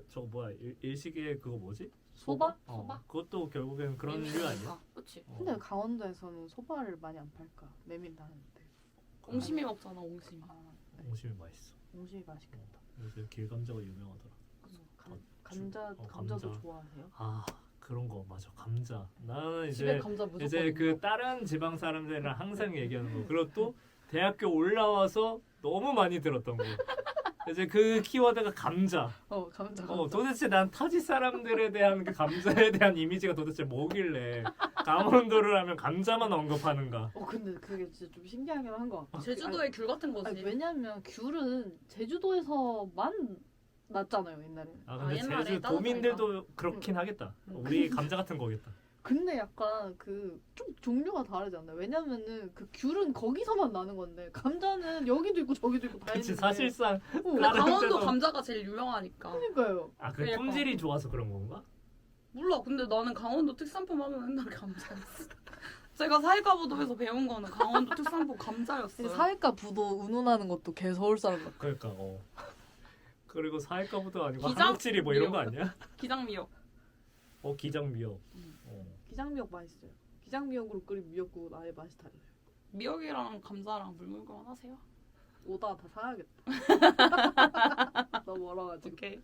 저거 뭐야 일식에 그거 뭐지? 소바? 소바? 그것도 결국엔 그런 류 아니야? 그치. 근데 강원도에서는 소바를 많이 안 팔까? 메밀 나는데. 옹심이 먹잖아 옹심이. 네. 옹심이 맛있어. 옹심이 맛있겠다. 요새 길감자가 유명하더라. 감자도 감자. 좋아하세요? 그런 거 맞아 감자. 나는 집에 이제 감자 무조건 이제 그 있는 거. 다른 지방 사람들이랑 항상 얘기하는 거. 그리고 또 대학교 올라와서 너무 많이 들었던 거. 이제 그 키워드가 감자. 감자. 도대체 난 타지 사람들에 대한 그 감자에 대한 이미지가 도대체 뭐길래 강원도를 하면 감자만 언급하는가? 근데 그게 진짜 좀 신기하긴 한 것 같아. 제주도의 귤 같은 거지. 아니, 왜냐면 귤은 제주도에서만 났잖아요 옛날에. 근데 옛날에 제주 따뜻하니까. 도민들도 그렇긴 하겠다. 우리 감자 같은 거겠다. 근데 약간 그 좀 종류가 다르지 않나요? 왜냐면은 그 귤은 거기서만 나는 건데 감자는 여기도 있고 저기도 있고 다 그치 있는데. 사실상 근데 다른 강원도 데도- 감자가 제일 유명하니까. 그러니까요. 그 그러니까. 품질이 좋아서 그런 건가? 몰라. 근데 나는 강원도 특산품 하면 맨날 감자였어. 제가 사회과부도에서 배운 거는 강원도 특산품 감자였어요. 사회과 부도 운운하는 것도 개 서울 사람 같아. 그러니까 그리고 사회과부도 아니고 기장- 한국지리 뭐 이런 거 아니야? 기장미역. 기장미역. 기장미역 맛있어요. 기장미역으로 끓인 미역국은 아예 맛이 달라요. 미역이랑 감자랑 물물교환 하세요? 오다가 다 사야겠다. 너무 멀어가지고. 오케이.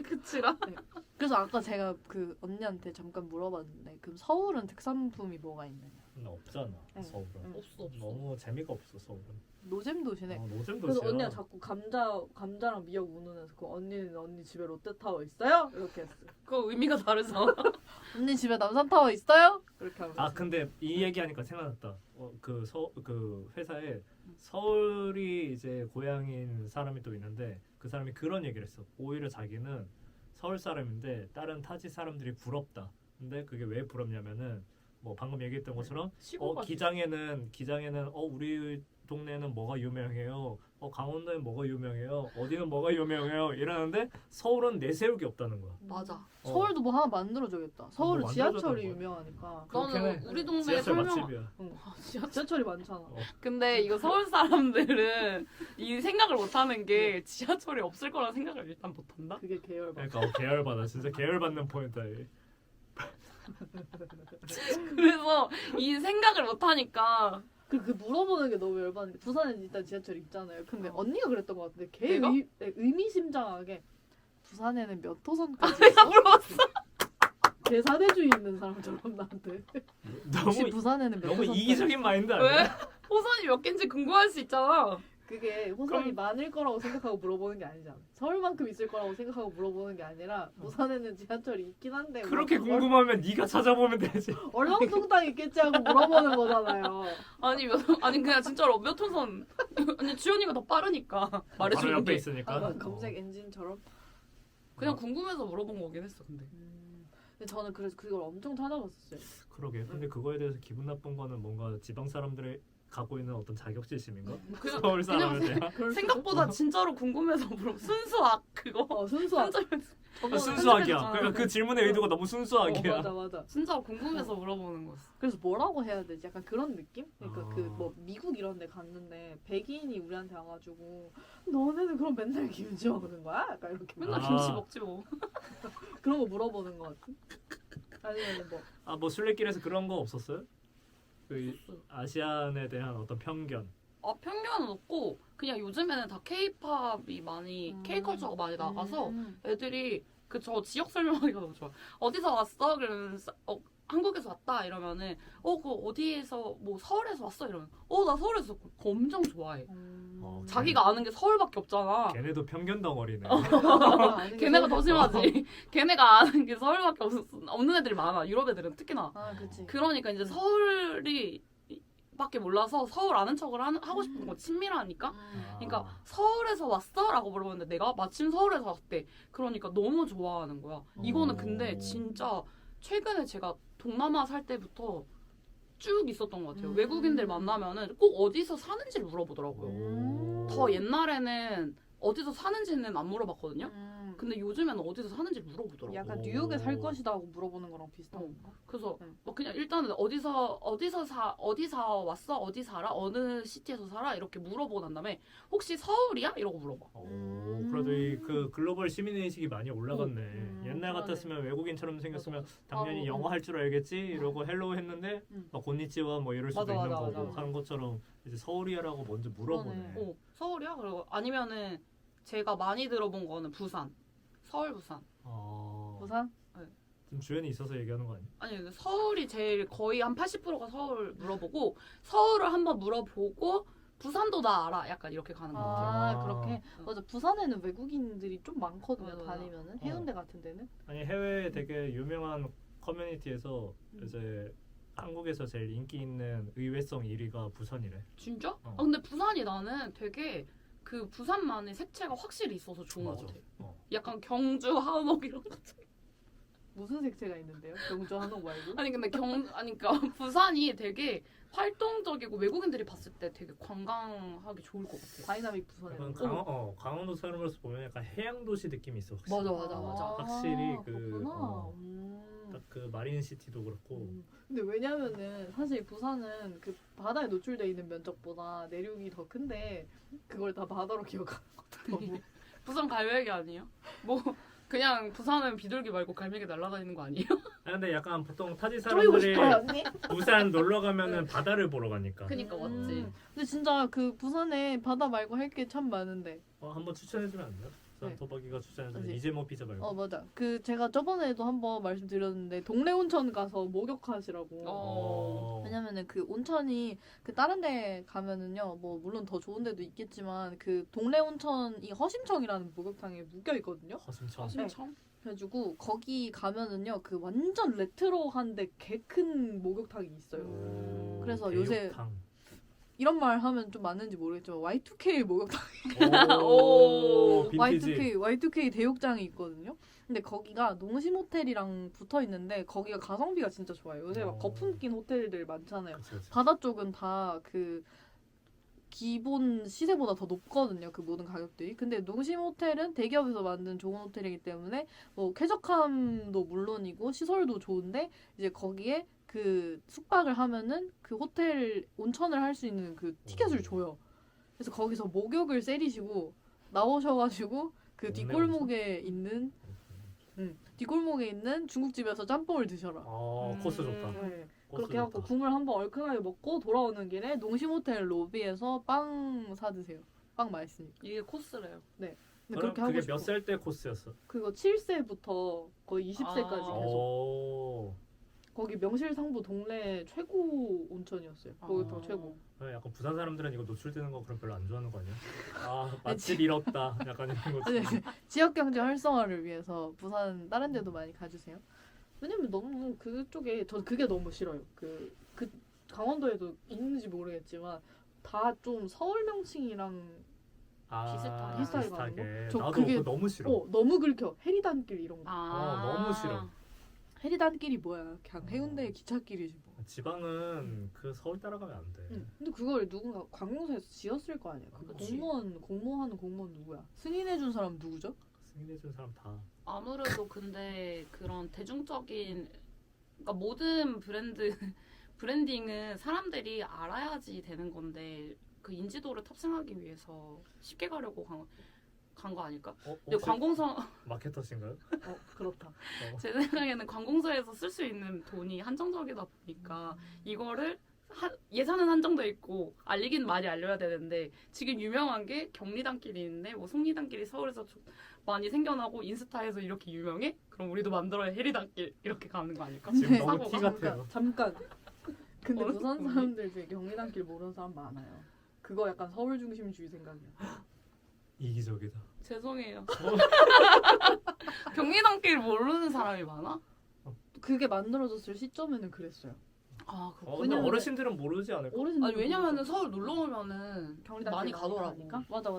그치라. 그래서 아까 제가 그 언니한테 잠깐 물어봤는데 그럼 서울은 특산품이 뭐가 있느냐. 없잖아. 네. 서울은. 없어. 너무 재미가 없어 서울은. 노잼 도시네. 노잼 그래서 도시야. 언니가 자꾸 감자랑 미역 운운해서 그 언니는 언니 집에 롯데타워 있어요? 이렇게 했어요. 그 의미가 다르잖아. 언니 집에 남산타워 있어요? 이렇게 하면서. 근데 이 얘기하니까 생각났다. 그 회사에 서울이 이제 고향인 사람이 또 있는데 그 사람이 그런 얘기를 했어. 오히려 자기는 서울 사람인데 다른 타지 사람들이 부럽다. 근데 그게 왜 부럽냐면은 뭐 방금 얘기했던 것처럼 기장에는 우리 동네는 뭐가 유명해요. 강원도에 뭐가 유명해요. 어디는 뭐가 유명해요. 이러는데 서울은 내세울 게 없다는 거야. 맞아. 서울도 뭐 하나 만들어줘야겠다. 서울은 뭐 지하철이 만들어줘도 유명하니까. 그렇긴 나는 해. 우리 동네 지하철 설명. 맛집이야. 지하철이 많잖아. 근데 이거 서울 사람들은 이 생각을 못하는 게 지하철이 없을 거라는 생각을 일단 못한다. 그게 계열받아. 그러니까 계열받아. 진짜 계열받는 포인트야. 이게. 그래서 이 생각을 못하니까 그 물어보는 게 너무 열받는 게 부산에 일단 지하철 있잖아요. 근데 언니가 그랬던 것 같은데 걔 내가? 의미심장하게 부산에는 몇 호선까지 있어? 물어봤어. 계산해주의 있는 사람처럼 나한테. 혹시 너무 부산에는 몇 너무 호선까지 이기적인 마인드 왜? 아니야? 호선이 몇 개인지 궁금할 수 있잖아. 그게 호선이 그럼- 많을 거라고 생각하고 물어보는 게 아니잖아. 서울만큼 있을 거라고 생각하고 물어보는 게 아니라 부산에는 지하철이 있긴 한데 그렇게 뭐 궁금하면 네가 찾아보면 되지. 얼렁뚱땅 있겠지 하고 물어보는 거잖아요. 아니 그냥 진짜로 몇 호선. 아니 주연이가 더 빠르니까 바로 말해주는 옆에 게. 있으니까. 검색 엔진처럼. 그냥 궁금해서 물어본 거긴 했어. 근데 근데 저는 그래서 그걸 엄청 찾아봤었어요. 그러게. 근데 그거에 대해서 기분 나쁜 거는 뭔가 지방 사람들이 갖고 있는 어떤 자격지심인가? 그냥 서울 사람에 대한. 그럴 수도? 생각보다 진짜로 궁금해서 물어. 순수학 그거. 순수한. 순수하기야. 그러니까 그 질문의 의도가 너무 순수하기야. 맞아. 진짜 궁금해서 물어보는 거였어. 그래서 뭐라고 해야 되지? 약간 그런 느낌? 그러니까 그 아. 뭐 미국 이런 데 갔는데 백인이 우리한테 와가지고 너네는 그럼 맨날 김치 먹는 거야? 약간 이렇게 맨날 아. 김치 먹지 뭐. 그런 거 물어보는 거 같아. 아니면 뭐 뭐 술래길에서 그런 거 없었어요? 그 아시안에 대한 어떤 편견. 편견은 없고 그냥 요즘에는 다 K-팝이 많이 K-컬처가 많이 나가서 애들이 저 지역 설명하기가 너무 좋아. 어디서 왔어? 그러면 한국에서 왔다 이러면은 그 어디에서 뭐 서울에서 왔어 이러면 나 서울에서 왔고. 그거 엄청 좋아해. 자기가 아는 게 서울밖에 없잖아. 걔네도 편견 덩어리네. 걔네가 더 심하지. 걔네가 아는 게 서울밖에 없는 애들이 많아. 유럽 애들은 특히나. 그치. 그러니까 이제 서울이 밖에 몰라서 서울 아는 척을 하고 싶은 거 친밀하니까. 그러니까 서울에서 왔어? 라고 물어보는데 내가 마침 서울에서 왔대. 그러니까 너무 좋아하는 거야. 이거는 근데 진짜 최근에 제가 동남아 살 때부터 쭉 있었던 것 같아요. 외국인들 만나면은 꼭 어디서 사는지를 물어보더라고요. 더 옛날에는 어디서 사는지는 안 물어봤거든요. 근데 요즘에는 어디서 사는지 물어보더라고요. 약간 뉴욕에 살 것이다 하고 물어보는 거랑 비슷한 건가? 그래서 응. 뭐 그냥 일단은 어디서 왔어? 어디 살아? 어느 시티에서 살아? 이렇게 물어보고 난 다음에 혹시 서울이야? 이러고 물어봐. 그래도 그 글로벌 시민의식이 많이 올라갔네. 옛날 그러네. 같았으면 외국인처럼 생겼으면 맞아. 당연히 영어 할 줄 알겠지 이러고 헬로우 했는데 막 곤니치와 뭐 이럴 수도 맞아, 있는 맞아, 거고 맞아. 하는 것처럼 이제 서울이야라고 먼저 물어보네. 그러네. 서울이야? 그리고 아니면은 제가 많이 들어본 거는 부산. 서울 부산. 부산? 좀 주연이 있어서 얘기하는 거 아니야? 아니 근데 서울이 제일 거의 한 80%가 서울 물어보고 서울을 한번 물어보고 부산도 나 알아. 약간 이렇게 가는 것 같아요. 아, 그렇게. 응. 맞아. 부산에는 외국인들이 좀 많거든요. 맞아. 다니면은 해운대 같은 데는. 아니 해외에 되게 유명한 커뮤니티에서 이제 한국에서 제일 인기 있는 의외성 1위가 부산이래. 진짜? 어. 아 근데 부산이 나는 되게 그 부산만의 색채가 확실히 있어서 좋은 것 맞아. 같아. 어. 약간 경주, 한옥 이런 거. 무슨 색채가 있는데요? 경주 한옥 말고? 아니 근데 아니 그러니까 부산이 되게 활동적이고 외국인들이 봤을 때 되게 관광하기 좋을 것 같아. 다이나믹 부산에. 약간 강원도 사람으로서 보면 약간 해양 도시 느낌이 있어. 확실히. 맞아. 확실히 그, 그렇구나. 딱 그 마린 시티도 그렇고. 근데 왜냐면은 사실 부산은 그 바다에 노출돼 있는 면적보다 내륙이 더 큰데 그걸 다 바다로 기억하는 것도 너무 부산 갈매기 아니에요? 뭐 그냥 부산은 비둘기 말고 갈매기 날아다니는 거 아니에요? 아 근데 약간 보통 타지 쪼이고 사람들이 싶어요 언니? 부산 놀러 가면은 바다를 보러 가니까. 그니까 맞지. 근데 진짜 그 부산에 바다 말고 할 게 참 많은데. 한번 추천해주면 안 돼요? 부산 네. 토박이가 추천해주면 맞지. 이재모 피자 말고. 맞아. 그 제가 저번에도 한번 말씀드렸는데 동래 온천 가서 목욕하시라고. 왜냐면은 그 온천이 그 다른 데 가면은요 뭐 물론 더 좋은 데도 있겠지만 그 동래 온천이 허심청이라는 목욕탕에 묶여 있거든요. 허심청. 신청? 그래가지고 거기 가면은요 그 완전 레트로한데 개 큰 목욕탕이 있어요. 그래서 요새 대욕탕. 이런 말 하면 좀 맞는지 모르겠지만 Y2K 목욕탕, 오, 빈티지. Y2K 대욕장이 있거든요. 근데 거기가 농심 호텔이랑 붙어 있는데 거기가 가성비가 진짜 좋아요. 요새 막 거품 낀 호텔들 많잖아요. 그치. 바다 쪽은 다 그 기본 시세보다 더 높거든요. 그 모든 가격들이. 근데 농심 호텔은 대기업에서 만든 좋은 호텔이기 때문에 뭐 쾌적함도 물론이고 시설도 좋은데 이제 거기에 그 숙박을 하면은 그 호텔 온천을 할 수 있는 그 티켓을 줘요. 그래서 거기서 목욕을 세리시고 나오셔가지고 그 동네 뒷골목에 있는 뒷골목에 있는 중국집에서 짬뽕을 드셔라. 코스 좋다. 네. 코스 그렇게 하고 좋다. 국물 한번 얼큰하게 먹고 돌아오는 길에 농심호텔 로비에서 빵 사드세요. 빵 맛있으니까. 이게 코스래요. 근데 그럼 그렇게 하고 그게 싶어. 몇 살 때 코스였어? 그거 7세부터 거의 20세까지 아. 계속. 오. 거기 명실상부 동네 최고 온천이었어요. 목욕탕 최고. 약간 부산 사람들은 이거 노출되는 거 그럼 별로 안 좋아하는 거 아니야? 맛집 잃었다. 약간 이런 거. 아니, 지역 경제 활성화를 위해서 부산 다른 데도 많이 가주세요. 왜냐면 너무 그쪽에 전 그게 너무 싫어요. 그 강원도에도 있는지 모르겠지만 다 좀 서울 명칭이랑 비슷하게. 저 나도 그게- 그거 너무 싫어. 너무 긁혀. 해리단길 이런 거. 너무 싫어. 해리단길이 뭐야? 그냥 해운대 기찻길이지 뭐. 지방은 그 서울 따라가면 안 돼. 근데 그걸 누군가 관공서에서 지었을 거 아니야. 그 그치. 공무하는 공무원 누구야? 승인해준 사람 누구죠? 승인해준 사람 다. 아무래도 근데 그런 대중적인 그러니까 모든 브랜딩은 사람들이 알아야지 되는 건데 그 인지도를 탑승하기 위해서 쉽게 가려고 간 거 아닐까? 근데 혹시 관공서 마케터신가요? 그렇다. 제 생각에는 관공서에서 쓸 수 있는 돈이 한정적이다 보니까 이거를 예산은 한정돼 있고 알리긴 많이 알려야 되는데 지금 유명한 게 경리단길이 있는데 뭐 속리단길이 서울에서 좀 많이 생겨나고 인스타에서 이렇게 유명해? 그럼 우리도 만들어야 해리단길 이렇게 가는 거 아닐까? 지금 너무 사고가. 티 같아요. 잠깐. 근데 어느 부산 부분이? 사람들 중에 경리단길 모르는 사람 많아요. 그거 약간 서울 중심주의 생각이야. 이기적이다. 죄송해요. 경리단길 모르는 사람이 많아? 그게 만들어졌을 시점에는 그랬어요. 아, 그렇구나. 근데 왜냐면- 어르신들은 모르지 않을까? 어르신들 아니 왜냐면은 서울 놀러 오면은 경리단길 많이 가더라고. 가니까? 맞아.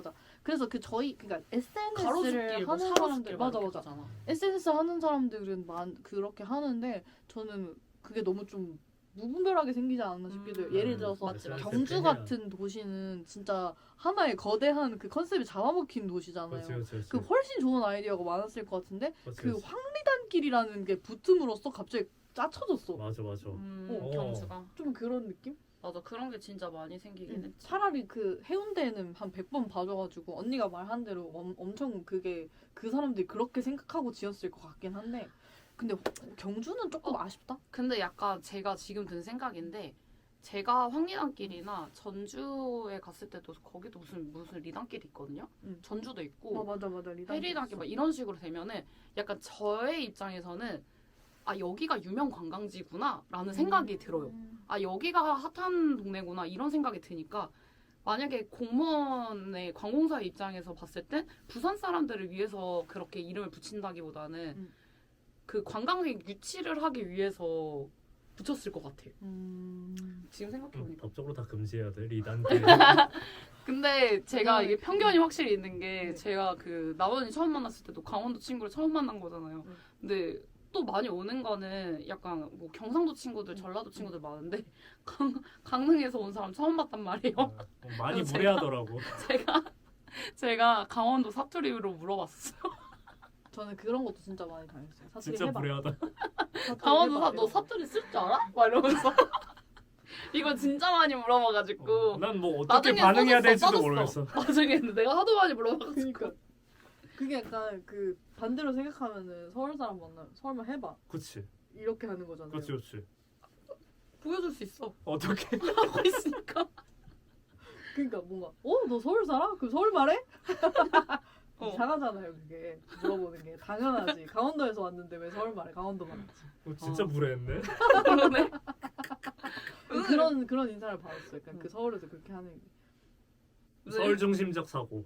그래서 그러니까 가로수길, SNS를 뭐 하는 사로수길 사람들 맞아. 가잖아. SNS 하는 사람들은 그렇게 하는데 저는 그게 너무 좀 무분별하게 생기지 않았나 싶기도 해요. 예를 들어서 맞지, 맞지. 경주 같은 도시는 진짜 하나의 거대한 그 컨셉이 잡아먹힌 도시잖아요. 그렇지. 그 훨씬 좋은 아이디어가 많았을 것 같은데 그렇지, 그 그렇지. 황리단길이라는 게 붙음으로써 갑자기 짜쳐졌어. 맞아. 경주가. 좀 그런 느낌? 맞아, 그런 게 진짜 많이 생기긴 했지. 차라리 그 해운대는 한 100번 봐줘가지고 언니가 말한 대로 엄청 그게 그 사람들이 그렇게 생각하고 지었을 것 같긴 한데 근데 경주는 조금 아쉽다? 근데 약간 제가 지금 든 생각인데 제가 황리단길이나 전주에 갔을 때도 거기도 무슨 리단길이 있거든요. 전주도 있고 맞아. 해리단길 막 이런 식으로 되면은 약간 저의 입장에서는 아 여기가 유명 관광지구나 라는 생각이 들어요. 아 여기가 핫한 동네구나 이런 생각이 드니까 만약에 공무원의 관공서 입장에서 봤을 땐 부산 사람들을 위해서 그렇게 이름을 붙인다기보다는 그 관광객 유치를 하기 위해서 붙였을 것 같아요. 지금 생각해보니까. 법적으로 다 금지해야 돼 리단계. 근데 제가 이게 편견이 확실히 있는 게 네. 제가 그 나원이 처음 만났을 때도 강원도 친구를 처음 만난 거잖아요. 근데 또 많이 오는 거는 약간 뭐 경상도 친구들, 전라도 친구들 많은데 강릉에서 온 사람 처음 봤단 말이에요. 많이 제가- 무례하더라고. 제가 강원도 사투리로 물어봤어요. 저는 그런 것도 진짜 많이 당했어요. 사투리 진짜 해봐. 무례하다. 사투리 강원도 해봐, 너 이러고. 사투리 쓸 줄 알아? 막 이러면서 이거 진짜 많이 물어봐가지고 난 뭐 어떻게 나중에 반응해야 써줬어, 될지도 써줬어. 모르겠어. 나중에 내가 하도 많이 물어봐가지고 그러니까 그게 약간 그 반대로 생각하면은 서울 사람 만나면 서울말 해봐 그치, 이렇게 하는 거잖아요. 그렇지. 보여줄 수 있어. 어떻게? 하고 있으니까. 그러니까 뭔가 너 서울 살아? 그럼 서울 말해? 어. 이상하잖아요 그게 물어보는 게 당연하지. 강원도에서 왔는데 왜 서울 말해? 강원도 말하지. 진짜 무례했네. 그러네. 그런 인사를 받았어요. 약간 그 서울에서 그렇게 하는 게. 서울 중심적 사고.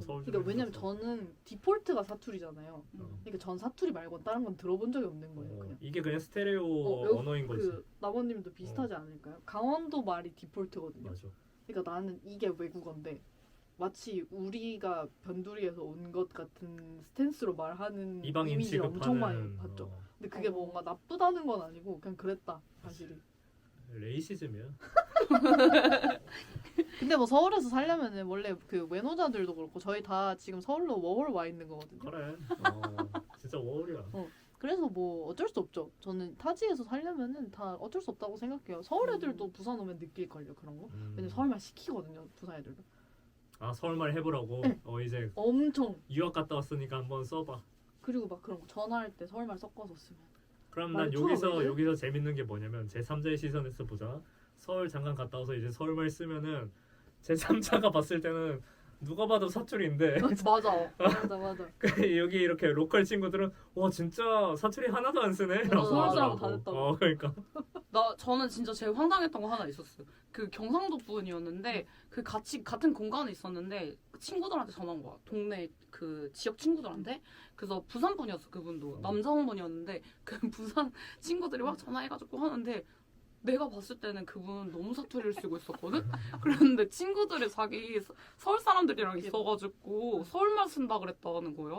서울 그러니까 왜냐면 중심적 저는 디폴트가 사투리잖아요. 사고. 그러니까 전 사투리 말고 다른 건 들어본 적이 없는 거예요. 그냥. 이게 그냥 스테레오 여기 언어인 거지. 그 나머님도 비슷하지 않을까요? 강원도 말이 디폴트거든요. 맞아. 그러니까 나는 이게 외국어인데 마치 우리가 변두리에서 온 것 같은 스탠스로 말하는 이방인 이미지를 엄청 많이 취급하는 봤죠. 근데 그게 뭔가 나쁘다는 건 아니고 그냥 그랬다 사실이. 레이시즘이야. 근데 뭐 서울에서 살려면은 원래 그 외노자들도 그렇고 저희 다 지금 서울로 워홀 와 있는 거거든요. 그래. 진짜 워홀이야. 그래서 뭐 어쩔 수 없죠. 저는 타지에서 살려면은 다 어쩔 수 없다고 생각해요. 서울 애들도 부산 오면 느낄걸요 그런 거. 왜냐면 서울말 시키거든요 부산 애들도. 아 서울말 해보라고. 네. 이제 엄청. 유학 갔다 왔으니까 한번 써봐. 그리고 막 그런 거 전화할 때 서울말 섞어서 쓰면. 그럼 난 말이 여기서 통하거든? 여기서 재밌는 게 뭐냐면 제 3자의 시선에서 보자. 서울 잠깐 갔다 와서 이제 서울말 쓰면은 제 3자가 봤을 때는 누가 봐도 사투리인데 맞아. 맞아. 여기 이렇게 로컬 친구들은 와 진짜 사투리 하나도 안 쓰네. 라고 서울 사람 하더라고. 다 됐다고. 그러니까 저는 진짜 제일 황당했던 거 하나 있었어요. 그 경상도 분이었는데 그 같은 공간에 있었는데 친구들한테 전화 온 거야. 동네 그 지역 친구들한테. 그래서 부산 분이었어 그분도. 남자분이었는데 그 부산 친구들이 막 전화해가지고 하는데 내가 봤을 때는 그분 너무 사투리를 쓰고 있었거든? 그랬는데 친구들이 자기 서울 사람들이랑 있어가지고 서울말 쓴다 그랬다는 거야.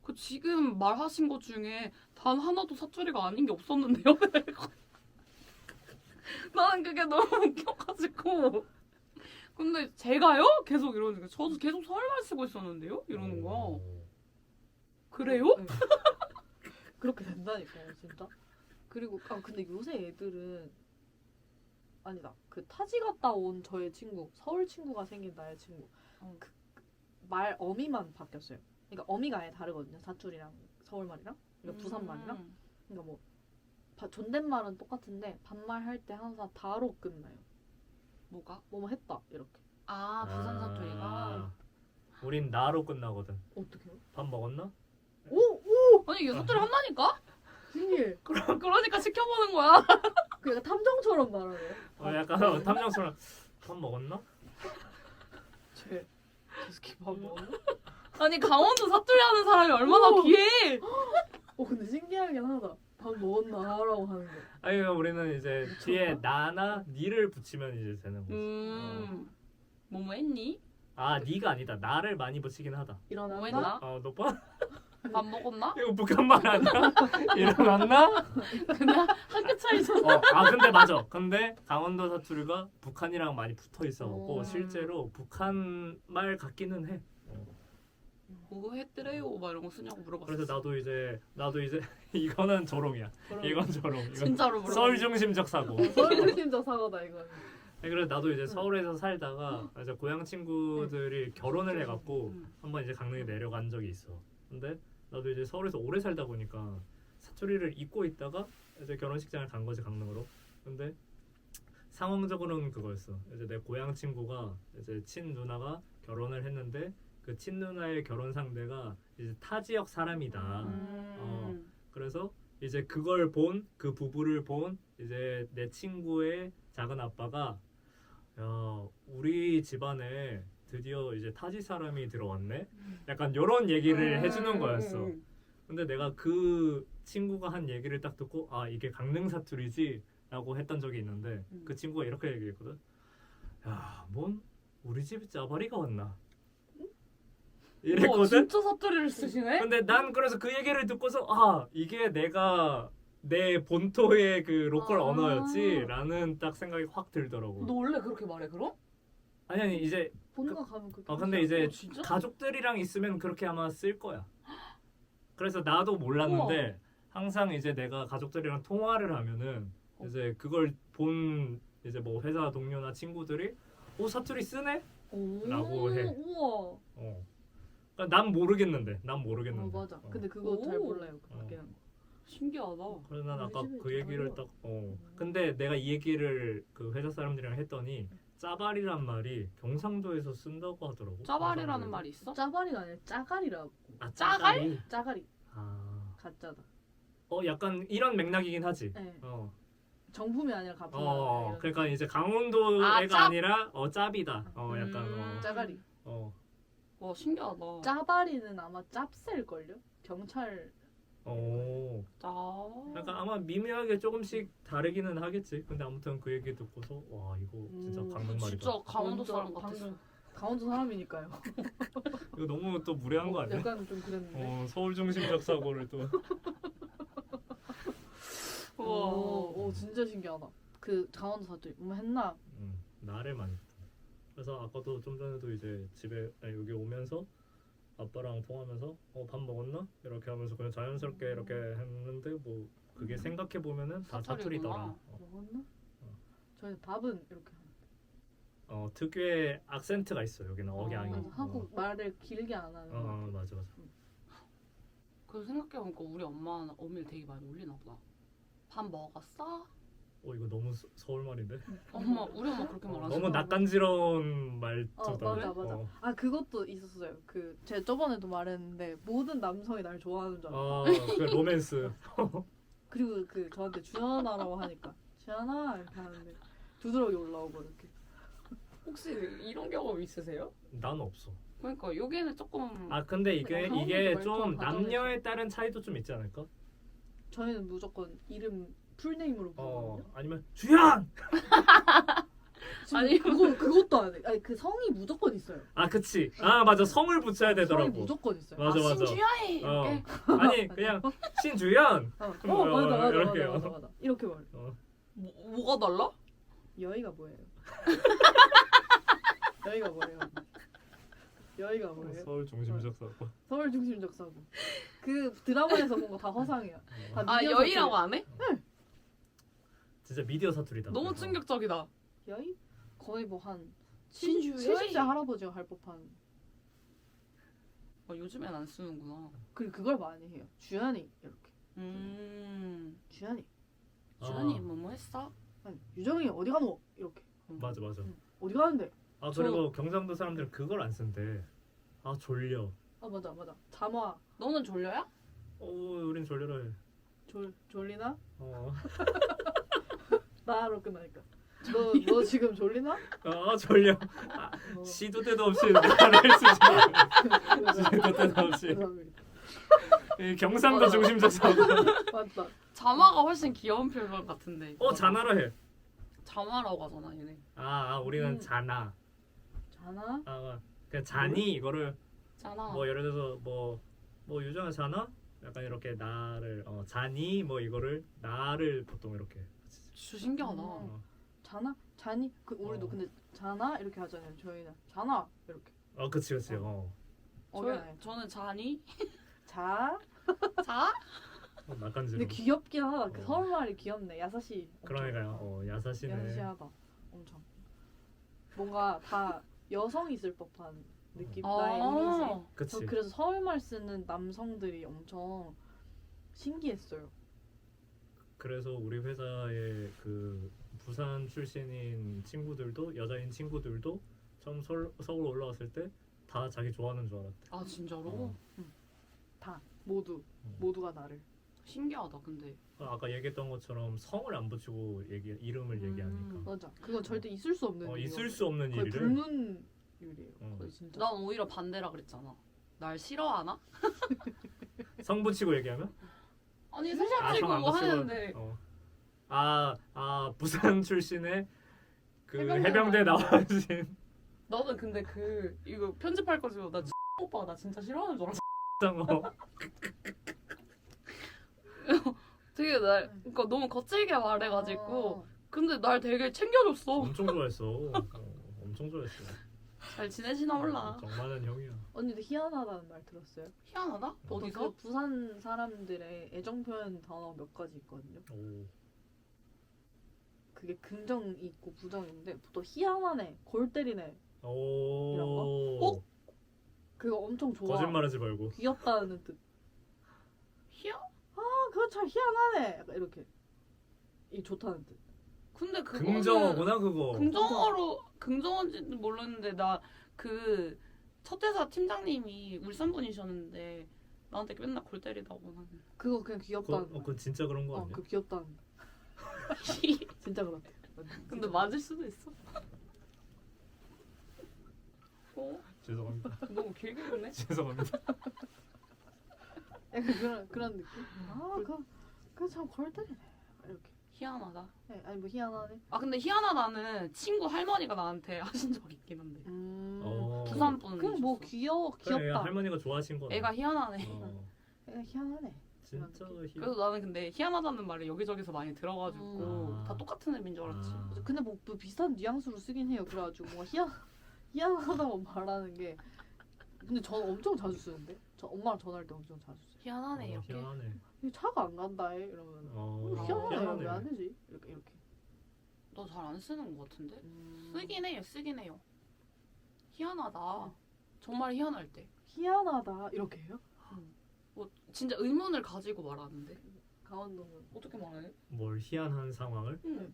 그 지금 말하신 것 중에 단 하나도 사투리가 아닌 게 없었는데요? 나는 그게 너무 웃겨가지고. 근데 제가요? 계속 이러는 거야. 저도 계속 서울말 쓰고 있었는데요? 이러는 거야. 그래요? 네. 그렇게 된다니까요 진짜. 그리고 근데 요새 애들은 아니다. 그 타지 갔다 온 저의 친구, 서울 친구가 생긴 나의 친구. 그 말 어미만 바뀌었어요. 그러니까 어미가 아예 다르거든요. 사투리랑 서울말이랑. 그러니까 부산말이랑. 그러니까 뭐 존댓말은 똑같은데 반말할 때 항상 다로 끝나요. 뭐가? 뭐뭐 했다 이렇게. 아, 부산 사투리가. 우린 나로 끝나거든. 어떻게요? 밥 먹었나? 아니, 이게 사투리 한다니까? 신기해. 그러니까 시켜보는 거야. 그 약간 탐정처럼 말하네요. 약간 탐정처럼 밥 먹었나? 쟤 새끼 밥 먹었나? 아니, 강원도 사투리 하는 사람이 얼마나 오. 귀해. 근데 신기하긴 하다. 밥 먹었나 라고 하는 거. 아니 우리는 이제 뒤에 나나 니를 붙이면 이제 되는 거지. 뭐뭐 했니? 니가 아니다. 나를 많이 붙이긴 하다. 뭐 일어났나? 했나? 너 봐? 밥 먹었나? 이거 북한말 아니야? 일어났나? 그냥 한 끗 차이죠. 근데 맞아. 근데 강원도 사투리가 북한이랑 많이 붙어 있어갖고 오. 실제로 북한 말 같기는 해. 뭐 했더래요? 막 이런 거 쓰냐고 물어봤어. 그래서 나도 이제 이거는 조롱이야. 이건 조롱. 이건 진짜로 물어봤어. 서울 중심적 사고. 서울 중심적 사고다 이거. 그래서 나도 이제 서울에서 살다가 이제 고향 친구들이 결혼을 해갖고 음. 한번 이제 강릉에 내려간 적이 있어. 근데 나도 이제 서울에서 오래 살다 보니까 사투리를 잊고 있다가 이제 결혼식장을 간 거지 강릉으로. 근데 상황적으로는 그거였어. 이제 내 고향 친구가 이제 친 누나가 결혼을 했는데 그 친 누나의 결혼 상대가 이제 타 지역 사람이다. 그래서 이제 그걸 본 그 부부를 본 이제 내 친구의 작은 아빠가 야, 우리 집안에 드디어 이제 타지 사람이 들어왔네. 약간 이런 얘기를 해주는 거였어. 근데 내가 그 친구가 한 얘기를 딱 듣고 아 이게 강릉 사투리지 라고 했던 적이 있는데 그 친구가 이렇게 얘기했거든. 야, 뭔 우리 집에 짜바리가 왔나? 와, 이랬거든. 진짜 사투리를 쓰시네? 근데 난 그래서 그 얘기를 듣고서 아 이게 내가 내 본토의 그 로컬 아. 언어였지라는 딱 생각이 확 들더라고. 너 원래 그렇게 말해 그럼? 아니 이제 본가 가면 그렇게. 근데 이제 진짜? 가족들이랑 있으면 그렇게 아마 쓸 거야. 그래서 나도 몰랐는데 항상 이제 내가 가족들이랑 통화를 하면은 이제 그걸 본 이제 뭐 회사 동료나 친구들이 사투리 쓰네? 라고 해. 우와. 그러니까 난 모르겠는데. 맞아. 근데 그거 잘 몰라요. 그렇게 하는 거. 신기하다. 그래서 난 아까 우리 집에 그 얘기를 짜바리가 딱 근데 내가 이 얘기를 그 회사 사람들이랑 했더니 짜발이란 말이 경상도에서 쓴다고 하더라고. 짜발이라는 경상도에서. 말이 있어? 짜발이가 아니라 짜갈이라고. 아, 짜갈? 짜갈이? 짜갈이. 아. 가짜다. 약간 이런 맥락이긴 하지. 네. 어. 정품이 아니라 가품. 그러니까 이제 강원도 아, 애가 아니라 짭이다. 약간 짜갈이. 와 신기하다. 짜발이는 아마 짭셀걸요? 경찰. 짜. 약간 아마 미묘하게 조금씩 다르기는 하겠지. 근데 아무튼 그 얘기 듣고서 와 이거 진짜 강릉 말이다. 진짜 강원도 사람 완전 같았어. 강원도 사람이니까요. 이거 너무 또 무례한 거 아니야? 약간 좀 그랬는데. 서울 중심적 사고를 또. 오, 진짜 신기하다. 그 강원도 사투리 뭐 했나? 나를 많이 했다. 그래서 아까도 좀 전에도 이제 집에 여기 오면서 아빠랑 통화하면서 밥 먹었나? 이렇게 하면서 그냥 자연스럽게 이렇게 했는데 뭐 그게 생각해 보면은 다 사투리구나. 사투리더라. 먹었나? 저희는 밥은 이렇게 하는. 특유의 악센트가 있어 여기는 억양이. 그래서 하고 말을 길게 안 하는. 맞아. 그래서 생각해보니까 우리 엄마는 어미를 되게 많이 올리나 보다. 밥 먹었어? 이거 너무 서울 말인데? 우리 엄마 그렇게 말하지. 너무 낯간지러운 말투다. 맞아. 아 그것도 있었어요. 그 제가 저번에도 말했는데 모든 남성이 날 좋아하는 줄 알았어. 그 로맨스. 그리고 그 저한테 주연아라고 하니까 주연아 이렇게 하는데 두드러기 올라오고 이렇게. 혹시 이런 경험 있으세요? 난 없어. 그러니까 여기는 조금 근데 이게 강원도 좀 말투가 남녀에 따른 차이도 좀 있지 않을까? 저희는 무조건 이름 풀네임으로 부르거든요. 아니면 주연. 아니, 그것도 안 해. 아니 그 성이 무조건 있어요. 그치. 맞아. 성을 붙여야 성이 되더라고. 무조건 있어요. 맞아. 신주야이 이렇게. 아니 그냥 신주연. 맞아. 이렇게요. 이렇게 말해. 뭐가 달라? 여의가 뭐예요? 여의가 뭐예요? 여의가 뭐예요? 서울 중심적 사고. 서울 중심적 사고. 그 드라마에서 본 거 다 허상이야. 다 아 미디어 여의라고 사투리. 안 해? 진짜 미디어 사투리다. 너무 그래서. 충격적이다. 여의? 거의 뭐 한 신주 70세 할아버지가 할 법한. 요즘엔 안 쓰는구나. 그리고 그걸 많이 해요. 주연이 이렇게. 주연이. 주연이 뭐뭐 했어? 아니, 유정이 어디 가노? 이렇게. 맞아. 어디 가는데? 그리고 경상도 사람들은 그걸 안 쓴대. 졸려. 맞아. 잠화. 너는 졸려야? 우린 졸려라 해. 졸리나? 어. 나로 끝나니까. 너 지금 졸리나? 졸려. 시도 때도 없이 말을 쓰지. 시도 때도 없이. 이 경상도 중심적 사고. 맞다. 자마가 훨씬 귀여운 표현 같은데. 자나라 해. 자마라고 하잖아 얘네. 우리는 자나. 자나? 그냥 자니 이거를 자나. 뭐 예를 들어서 뭐 유정아 자나? 약간 이렇게 나를 자니 뭐 이거를 나를 보통 이렇게. 진짜 신기하다. 자나? 자니? 우리도 근데 자나? 이렇게 하잖아요. 저희는 자나? 이렇게. 그치. 저는 자니? 자? 자? 낯간지러. 근데 귀엽긴 하다. 그 서울말이 귀엽네. 야사시. 그러니까요. 야사시네. 야사시하다. 엄청. 뭔가 다 여성이 쓸 법한 느낌. 아. 나의 이미지. 그치. 그래서 서울말 쓰는 남성들이 엄청 신기했어요. 그래서 우리 회사에 그 부산 출신인 친구들도 여자인 친구들도 처음 서울 올라왔을 때 다 자기 좋아하는 줄 알았대. 아 진짜로? 다 모두가 나를. 신기하다. 근데 아까 얘기했던 것처럼 성을 안 붙이고 이름을 얘기하니까 맞아. 그건 절대 있을 수 없는 일이에요. 있을 수 없는 거의 일이래. 불문율이에요. 어. 거의 진짜. 난 오히려 반대라 그랬잖아. 날 싫어하나? 성 붙이고 얘기하면? 아니 성 생각지고 안 뭐 붙이고, 하는데 부산 출신의 그 해병대 해병대 나와신 나는 근데 이거 편집할 거 지고 나 오빠가 나 진짜 싫어하는 줄 알았어. 어. 되게 그러니까 너무 거칠게 말해가지고 아, 근데 날 되게 챙겨줬어. 엄청 좋아했어. 엄청 좋아했어. 잘 지내시나 몰라. 정말은 형이야. 언니도 희한하다는 말 들었어요? 희한하다? 어디서? 그 부산 사람들의 애정 표현 단어 몇 가지 있거든요. 오. 그게 긍정이 있고 부정인데 또 희한하네, 골 때리네 이런 오. 그거 엄청 좋아. 거짓말하지 말고. 귀엽다는 뜻. 희한? 아 그거 참 희한하네. 약간 이렇게 이 좋다는 뜻. 근데 그거는 긍정어구나 그거. 긍정어인지는 모르는데 나 그 첫 회사 팀장님이 울산 분이셨는데 나한테 맨날 골 때리다고 나는. 그거 그냥 귀엽다는 말. 그건 진짜 그런 거 아니야? 그 귀엽다는 말. 진짜 그렇대. 근데 맞을 수도 있어. 죄송합니다. 너무 길게 했네. 죄송합니다. 약간 그런 느낌. 그거 참 골 때리네. 이렇게. 희한하다. 네, 아니 뭐 희한하네. 아 근데 희한하다는 친구 할머니가 나한테 하신 적 있긴 한데. 부산 분. 그냥 뭐 귀엽다. 그래, 할머니가 좋아하신 거야. 애가 희한하네. 애가 희한하네. 진짜 그래서 나는 근데 희한하다는 말을 여기저기서 많이 들어가지고 아. 다 똑같은 의미인 줄 알았지. 근데 뭐 비슷한 뉘앙스로 쓰긴 해요. 그래가지고 뭔가 희한하다고 말하는 게. 근데 저는 엄청 자주 쓰는데. 저 엄마랑 전화할 때 엄청 자주 써요. 희한하네 이렇게. 희한하네. 이 차가 안 간다 해 이러면. 희한하네. 왜 안 되지? 이렇게. 너 잘 안 쓰는 것 같은데? 쓰긴 해요. 희한하다. 정말 희한할 때. 희한하다 이렇게 해요? 뭐 진짜 의문을 가지고 말하는데. 강원도는 어떻게 말해? 뭘 희한한 상황을? 응.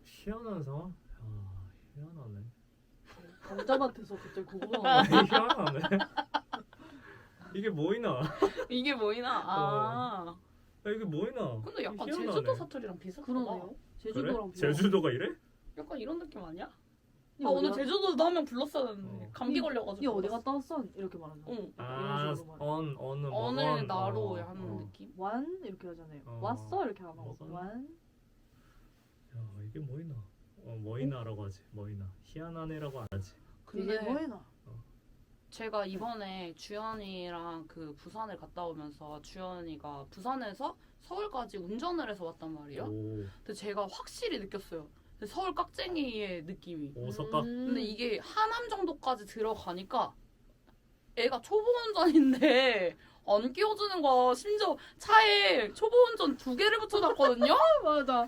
희한한 상황? 희한하네. 강자한테서 갑자기 궁금한 희한하네. 이게 뭐이나? 이게 뭐이나? 아. 이게 뭐이나? 근데 약간 희한하네. 제주도 사투리랑 비슷하다. 그러네요. 제주도랑 그래? 제주도가 이래? 약간 이런 느낌 아니야? 이 오늘 어디 제주도도 한 명 불렀어야 했는데 감기 걸려가지고. 이 어디 갔다 왔어? 이렇게 말하는 거. 응. 이런 식으로 말해. 오늘 나로 하는 느낌. 완 이렇게 하잖아요. 어. 왔어 이렇게 안 하고 먹어. 완. 야 이게 뭐이나? 뭐이나라고 하지. 뭐이나. 희한하네라고 안 하지. 이게 근데 뭐이나? 제가 이번에 주연이랑 그 부산을 갔다 오면서 주연이가 부산에서 서울까지 운전을 해서 왔단 말이에요. 오. 근데 제가 확실히 느꼈어요. 서울 깍쟁이의 느낌이. 오석각. 근데 이게 하남 정도까지 들어가니까 애가 초보 운전인데 안 끼워주는 거야. 심지어 차에 초보 운전 2개를 붙여놨거든요. 맞아.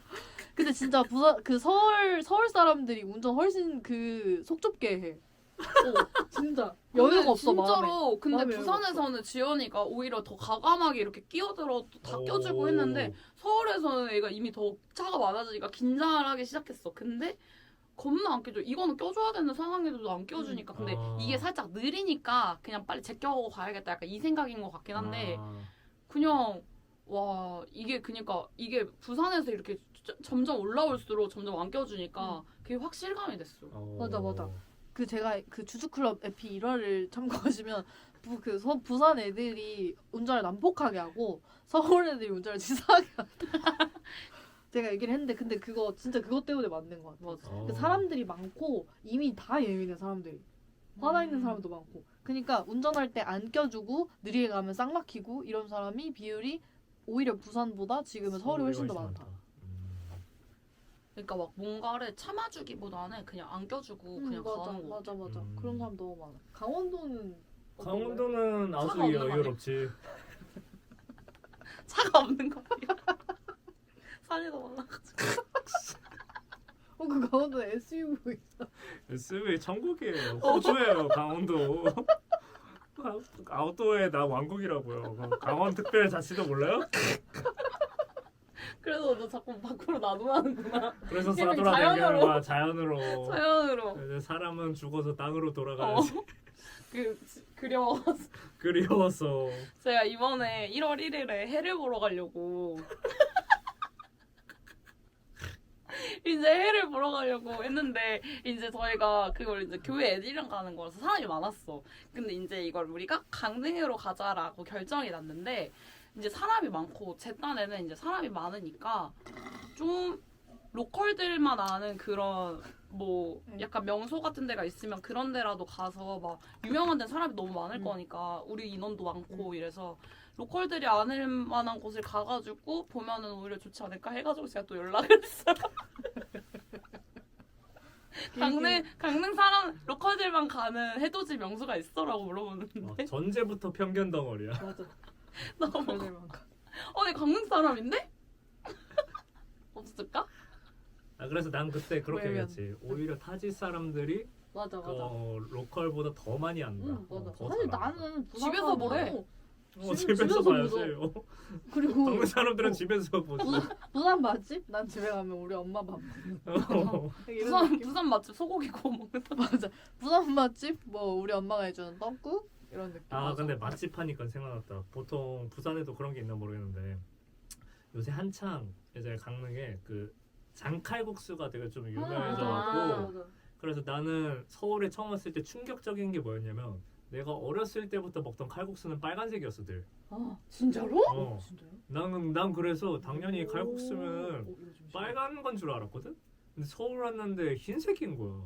근데 진짜 부산 그 서울 사람들이 운전 훨씬 그 속 좁게 해. 진짜 여유가 없어 마음에. 진짜로. 근데 마음에 여유가 부산에서는 지연이가 오히려 더 과감하게 이렇게 끼어들어 다 오. 껴주고 했는데 서울에서는 애가 이미 더 차가 많아지니까 긴장을 하기 시작했어. 근데 겁나 안 껴줘. 이거는 껴줘야 되는 상황에도 안 껴주니까. 근데 이게 살짝 느리니까 그냥 빨리 제껴고 가야겠다. 약간 이 생각인 것 같긴 한데 그냥 와 이게 그니까 이게 부산에서 이렇게 점점 올라올수록 점점 안 껴주니까 그게 확 실감이 됐어. 맞아. 그 제가 그 주주클럽 에피 1화를 참고하시면 부산 애들이 운전을 난폭하게 하고 서울 애들이 운전을 치사하게 한다. 제가 얘기를 했는데 근데 그거 진짜 그것 때문에 맞는 것 같아. 맞아. 그 사람들이 많고 이미 다 예민해 사람들이. 화나 있는 사람도 많고. 그러니까 운전할 때 안 껴주고 느리게 가면 싹 막히고 이런 사람이 비율이 오히려 부산보다 지금은 서울이 훨씬 더 많다. 그러니까 막 뭔가를 참아주기보다는 그냥 안 껴주고 그냥 가는 거. 맞아. 그런 사람 너무 많아. 강원도는 강원도는 아주 차가 없는 거 여유롭지. 차가 없는 거 아니야? 산이 더 많아가지고. 그 강원도는 SUV 있어. SUV 천국이에요. 호주예요 강원도. 아웃도어의 나 왕국이라고요. 강원특별자치도 몰라요? 그래서 너 자꾸 밖으로 나도나는구나. 그래서 그냥 싸돌아다니는 거야 자연으로. 자연으로. 이제 사람은 죽어서 땅으로 돌아가야지. 그 그리워서. 제가 이번에 1월 1일에 해를 보러 가려고 이제 해를 보러 가려고 했는데 이제 저희가 그걸 이제 교회 애들이랑 가는 거라서 사람이 많았어. 근데 이제 이걸 우리가 강릉으로 가자라고 결정이 났는데 이제 사람이 많고 제 딴에는 이제 사람이 많으니까 좀 로컬들만 아는 그런 뭐 약간 명소 같은 데가 있으면 그런 데라도 가서 막 유명한 데는 사람이 너무 많을 거니까 우리 인원도 많고 이래서 로컬들이 아는 만한 곳을 가가지고 보면은 오히려 좋지 않을까 해가지고 제가 또 연락을 했어요. 강릉 사람 로컬들만 가는 해돋이 명소가 있어라고 물어보는데 전제부터 편견 덩어리야. 맞아. 너무 별들만 가. 내 강릉 사람인데? 없을까? 그래서 난 그때 그렇게 왜냐면- 얘기했지. 오히려 타지 사람들이 맞아. 로컬보다 더 많이 안다. 맞아. 더 사실 잘 알아. 나는 부산 집에서 사람도 뭐래? 집에서 봐야지. 보죠. 그리고 강릉 사람들은 집에서 보지. 부산 맛집? 난 집에 가면 우리 엄마 밥 먹는 어. 이런 느낌? 부산 맛집 소고기 구워 먹는다. 맞아. 부산 맛집? 뭐 우리 엄마가 해주는 떡국? 이런 느낌. 맞아. 근데 맛집 하니까 생각났다. 보통 부산에도 그런 게 있나 모르겠는데 요새 한창 이제 강릉에 그 장칼국수가 되게 좀 유명해져갖고 맞아. 그래서 나는 서울에 처음 왔을 때 충격적인 게 뭐였냐면 내가 어렸을 때부터 먹던 칼국수는 빨간색이었어 늘. 진짜로? 어. 진짜요? 난 그래서 당연히 오. 칼국수면 이거 좀 신기해. 빨간 건 줄 알았거든? 근데 서울 왔는데 흰색인 거야.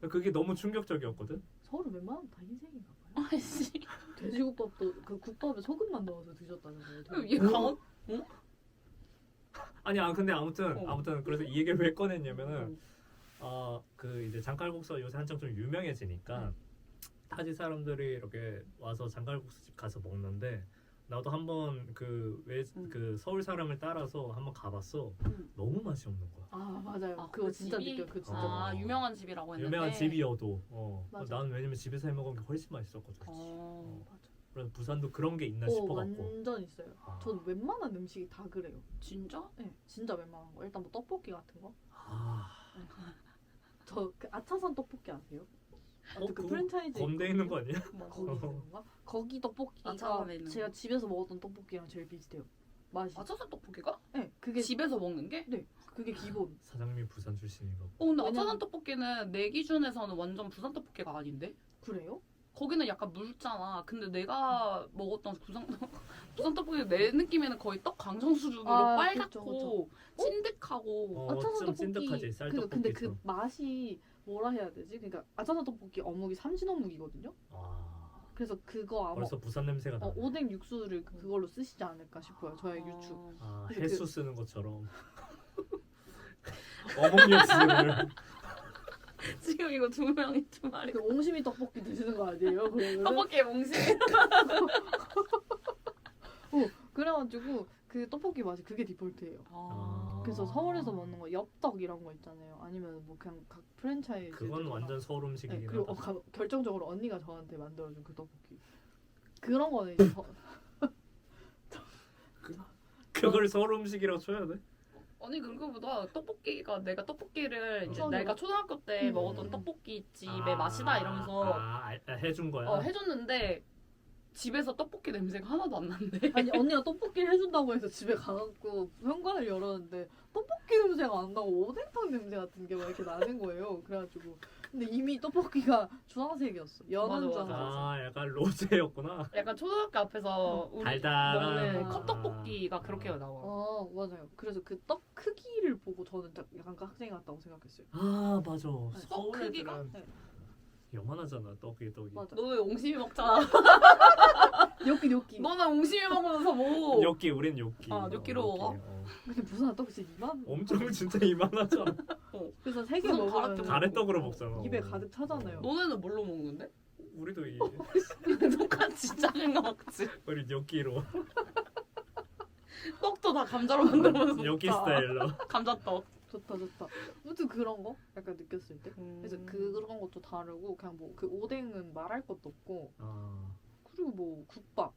그게 너무 충격적이었거든? 서울은 웬만하면 다 흰색인가 봐요. 아이씨. 돼지국밥도 그 국밥에 소금만 넣어서 드셨다는 거예요. 얘 강원? 근데 아무튼 그래서 이 얘기를 왜 꺼냈냐면은 어. 그 이제 장칼국수가 요새 한창 좀 유명해지니까 타지 사람들이 이렇게 와서 장칼국수집 가서 먹는데 나도 한번 그 서울 사람을 따라서 한번 가봤어. 너무 맛이 없는 거야. 맞아요. 그거 진짜 집이? 느껴. 그거 진짜. 아. 유명한 집이라고 했는데. 유명한 집이어도 맞아. 나는 왜냐면 집에서 해 먹은 게 훨씬 맛있었거든. 맞아. 그래서 부산도 그런 게 있나 싶어갖고. 완전 있어요. 아. 전 웬만한 음식이 다 그래요. 진짜? 네, 진짜 웬만한 거. 일단 뭐 떡볶이 같은 거. 아, 저 그 아차산 떡볶이 아세요? 그 그거 프랜차이즈 건대에 있는 거 아니야? 거기 있는 건가? 거기 떡볶이가 아차산에 있는 제가 거. 집에서 먹었던 떡볶이랑 제일 비슷해요. 맛이. 아차산 떡볶이가? 네, 그게 집에서 먹는 게? 그게 기본. 사장님이 부산 출신인가 봐. 근데 왜냐면- 아차산 떡볶이는 내 기준에서는 완전 부산 떡볶이가 아닌데? 그래요? 거기는 약간 묽잖아. 근데 내가 먹었던 부산 떡볶이 내 느낌에는 거의 떡 강정 수준으로 빨갛고 그쵸. 찐득하고 아차산 좀 떡볶이 찐득하지 쌀떡볶이 근데 그 맛이 뭐라 해야 되지? 그러니까 아차산 떡볶이 어묵이 삼진 어묵이거든요. 그래서 그거 아마 벌써 부산 냄새가 나. 오뎅 육수를 그걸로 쓰시지 않을까 싶어요. 저의 유추. 근데 해수 쓰는 것처럼. 어묵 육수를. 지금 이거 두 명이 두 마리 그 옹심이 떡볶이 드시는 거 아니에요? 그러면? 떡볶이에 몽실 그래가지고 그 떡볶이 맛이 그게 디폴트예요. 그래서 서울에서 먹는 거 엽떡 이런 거 있잖아요. 아니면 뭐 그냥 각 프랜차이즈. 그건 완전 서울 음식이긴 그리고 하다. 결정적으로 언니가 저한테 만들어준 그 떡볶이. 그런 거는 이제 그걸 서울 음식이라고 쳐야 돼? 아니 그거보다 떡볶이가 내가 떡볶이를 이제 맞아. 내가 초등학교 때 음. 먹었던 떡볶이 집의 맛이다 이러면서 해준 거야. 해줬는데 집에서 떡볶이 냄새가 하나도 안 난대. 아니 언니가 떡볶이를 해준다고 해서 집에 가갖고 현관을 열었는데 떡볶이 냄새가 안 나고 오뎅탕 냄새 같은 게 막 이렇게 나는 거예요. 그래가지고 근데 이미 떡볶이가 주황색이었어. 연한 맞아, 맞아. 주황색. 약간 로제였구나. 약간 초등학교 앞에서 우리 달달한. 먹는 아. 컵떡볶이가 그렇게 나와. 맞아요. 그래서 그 떡 크기를 보고 저는 약간 학생이 같다고 생각했어요. 맞아. 서울 크기가? 애들은 네. 요만하잖아 떡이. 맞아. 너는 옹심이 먹잖아. 뇨끼. 너는 옹심이 먹으면서 뭐? 엽기 우린 엽기. 뇨끼로 먹어? 근데 부산 떡이 진짜 이만. 엄청 진짜 이만하잖아. 그래서 3개 무슨 먹으면 가래떡 가래떡으로 먹잖아. 입에 가득 차잖아요. 너네는 뭘로 먹는데? 우리도 똑같이 작은 거 먹지. 우리 엽기로. 떡도 다 감자로 만들면서 엽기 먹자. 스타일로. 감자떡. 좋다. 아무튼 그런 거 약간 느꼈을 때. 그래서 그런 것도 다르고 그냥 뭐 그 오뎅은 말할 것도 없고 그리고 뭐 국밥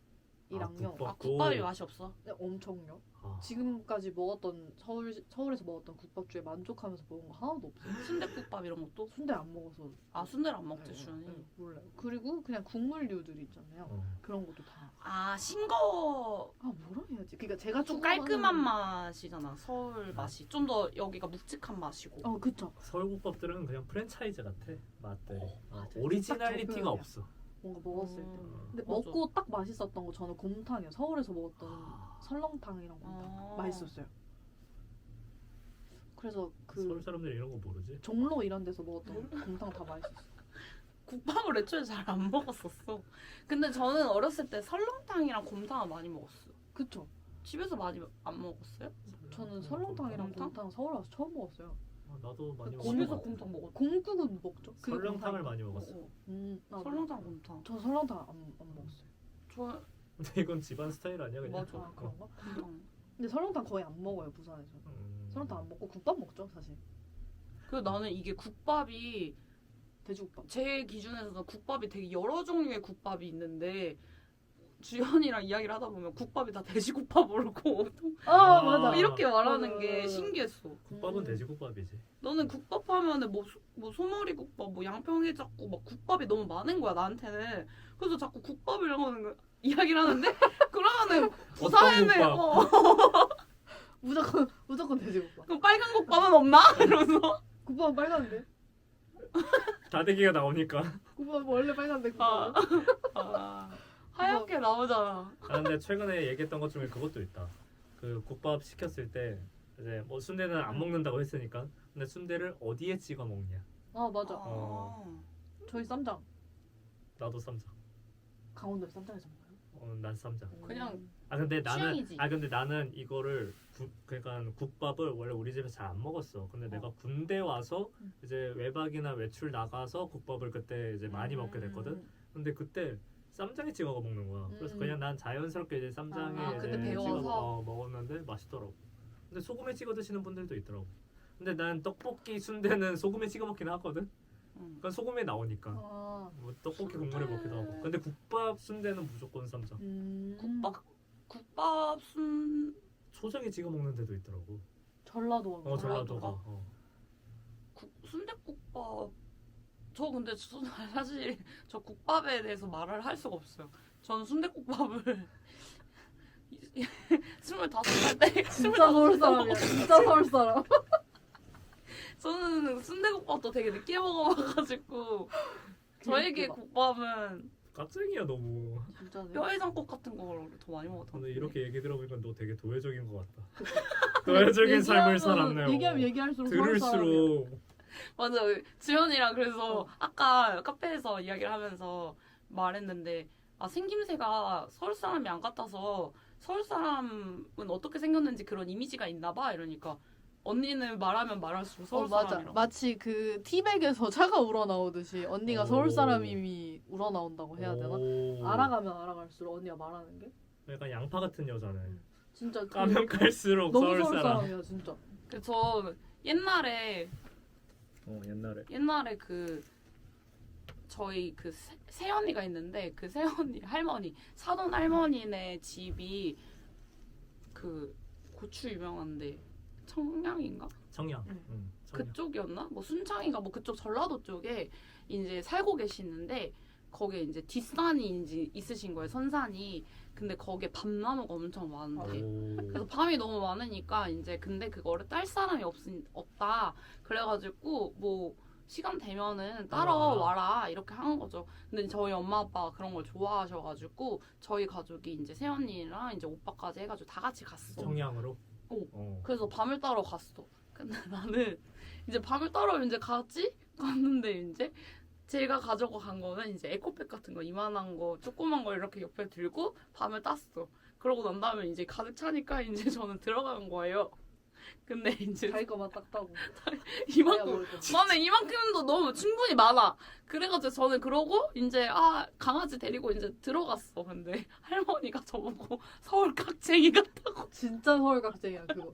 국밥도. 아 국밥이 맛이 없어? 네, 엄청요. 아, 지금까지 먹었던 서울에서 먹었던 국밥 중에 만족하면서 먹은 거 하나도 없어요. 순댓국밥 이런 것도? 순대 안 먹어서. 아 순대를 안 먹지 주연이. 몰라요. 그리고 그냥 국물류들 있잖아요. 어. 그런 것도 다. 아 싱거워. 아 뭐라 해야지? 그러니까 제가 좀 추구하는- 깔끔한 맛이잖아 서울 맛이. 좀 더 여기가 묵직한 맛이고. 그쵸. 서울국밥들은 그냥 프랜차이즈 같아 맛들이. 맞아요. 오리지널리티가 딱 저 없어. 뭔가 먹었을 때. 근데 맞아. 먹고 딱 맛있었던 거 저는 곰탕이요. 서울에서 먹었던 아. 설렁탕이랑 곰탕 아. 맛있었어요. 그래서 서울 사람들이 이런 거 모르지? 종로 이런 데서 먹었던 곰탕 다 맛있었어요. 국밥을 애초에 잘 안 먹었었어. 근데 저는 어렸을 때 설렁탕이랑 곰탕을 많이 먹었어요. 그쵸? 집에서 많이 안 먹었어요? 저는 설렁탕이랑 곰탕? 곰탕 서울 와서 처음 먹었어요. 나도 많이 집에서 먹었어. 곰탕 먹었어. 공국은 먹죠? 그게 설렁탕을 곰탕이에요. 많이 먹었어. 나도. 설렁탕 곰탕. 저 설렁탕 안 먹었어요. 저 근데 이건 집안 스타일 아니야 그냥? 맞아. 아 그런가? 곰탕. 근데 설렁탕 거의 안 먹어요 부산에서. 설렁탕 안 먹고 국밥 먹죠 사실. 그리고 나는 이게 국밥이 돼지국밥. 제 기준에서는 국밥이 되게 여러 종류의 국밥이 있는데 주연이랑 이야기를 하다 보면 국밥이 다 돼지국밥으로 고 아 맞아. 이렇게 말하는 맞아, 게 맞아. 신기했어. 국밥은 돼지국밥이지. 너는 국밥 하면은 뭐 소머리국밥, 뭐 양평해장국 막 국밥이 너무 많은 거야 나한테는. 그래서 자꾸 국밥이라고 이야기를 하는데 그러면은 부산에는 국밥? 무조건 돼지국밥. 그럼 빨간 국밥은 없나? 이러면서 국밥은 빨간데. 다대기가 나오니까. 국밥은 원래 빨간데 아, 국밥은. 하얗게 나오잖아. 근데 최근에 얘기했던 것 중에 그것도 있다. 그 국밥 시켰을 때 이제 뭐 순대는 안 먹는다고 했으니까 근데 순대를 어디에 찍어 먹냐? 아 맞아. 어. 저희 쌈장. 나도 쌈장. 강원도에 쌈장에서 먹어요. 난 쌈장. 그냥 근데 취향이지. 나는 이거를 그러니까 국밥을 원래 우리 집에서 잘 안 먹었어. 근데 내가 군대 와서 이제 외박이나 외출 나가서 국밥을 그때 이제 많이 먹게 됐거든. 근데 그때 쌈장에 찍어 먹는 거야. 그래서 그냥 난 자연스럽게 이제 쌈장에 아, 이제 그때 찍어 배워서? 먹었는데 맛있더라고. 근데 소금에 찍어 드시는 분들도 있더라고. 근데 난 떡볶이 순대는 소금에 찍어 먹긴 하거든. 그러니까 소금에 나오니까 아. 뭐 떡볶이 국물에 먹기도 하고. 근데 국밥 순대는 무조건 쌈장. 국밥 초장에 찍어 먹는 데도 있더라고. 전라도. 전라도가. 순댓국밥. 저 근데 사실 저 국밥에 대해서 말을 할 수가 없어요. 저는 순댓국밥을 25살 때 진짜 서울 사람이야. 진짜 서울 사람. 저는 순대국밥도 되게 늦게 먹어봐가지고 저에게 국밥은 깍쟁이야 너무. 진짜네. 뼈해장국 같은 거를 더 많이 먹었던 것 근데 같아요. 이렇게 얘기 들어보니까 너 되게 도회적인 것 같다. 도회적인 삶을 살았네요. 얘기하면 얘기할수록 서울 사람이야. 들을수록 맞아. 주연이랑 그래서 아까 카페에서 이야기를 하면서 말했는데 생김새가 서울 사람이 안 같아서 서울 사람은 어떻게 생겼는지 그런 이미지가 있나 봐 이러니까 언니는 말하면 말할수록 서울 맞아. 사람이라고. 마치 그 티백에서 차가 우러나오듯이 언니가 오. 서울 사람임이 우러나온다고 해야 되나? 오. 알아가면 알아갈수록 언니가 말하는 게 약간 양파 같은 여자네. 진짜 그 까면 깔수록 너무 서울 서울 사람. 사람이야 진짜. 그래서 옛날에 옛날에 그 저희 그 새언니가 있는데 그 새언니 할머니 사돈 할머니네 집이 그 고추 유명한데 청량인가? 청양. 응. 청양. 그쪽이었나? 뭐 순창인가 뭐 그쪽 전라도 쪽에 이제 살고 계시는데 거기에 이제 뒷산이 이제 있으신 거예요 선산이. 근데 거기에 밤나무가 엄청 많은데 오. 그래서 밤이 너무 많으니까 이제 근데 그거를 딸 사람이 없다. 그래가지고 뭐 시간 되면은 따라와라 이렇게 하는 거죠. 근데 저희 엄마 아빠가 그런 걸 좋아하셔가지고 저희 가족이 이제 새언니랑 이제 오빠까지 해가지고 다 같이 갔어. 청양으로. 어. 그래서 밤을 따러 갔어. 근데 나는 이제 밤을 따러 이제 갔는데 이제 제가 가지고 간 거는 이제 에코백 같은 거 이만한 거 조그만 거 이렇게 옆에 들고 밤을 땄어. 그러고 난 다음에 이제 가득 차니까 이제 저는 들어간 거예요. 근데 이제 자기 것만 딱 따고. 이만큼 나는 이만큼도 너무 충분히 많아. 그래가지고 저는 그러고 이제 강아지 데리고 이제 들어갔어. 근데 할머니가 저보고 서울 깍쟁이 같다고. 진짜 서울 각쟁이야 그거.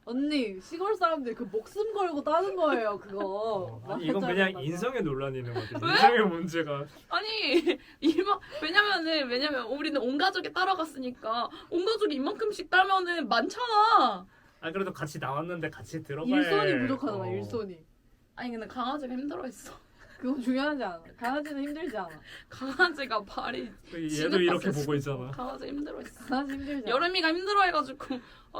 언니 시골 사람들 그 목숨 걸고 따는 거예요 그거. 아니, 이건 그냥 맞아. 인성의 논란이 있는 것 같아. 왜? 인성의 문제가. 아니 왜냐면 우리는 온 가족이 따라갔으니까 온 가족이 이만큼씩 따면은 많잖아. 아 그래도 같이 나왔는데 같이 들어가야. 일손이 부족하잖아 어. 일손이. 아니 근데 강아지가 힘들어했어. 그건 중요하지 않아. 강아지는 힘들지 않아. 강아지가 발이 얘도 지긋 이렇게 났었어. 보고 있잖아. 강아지 힘들어했어. 강아지 힘들지 않아. 여름이가 힘들어해가지고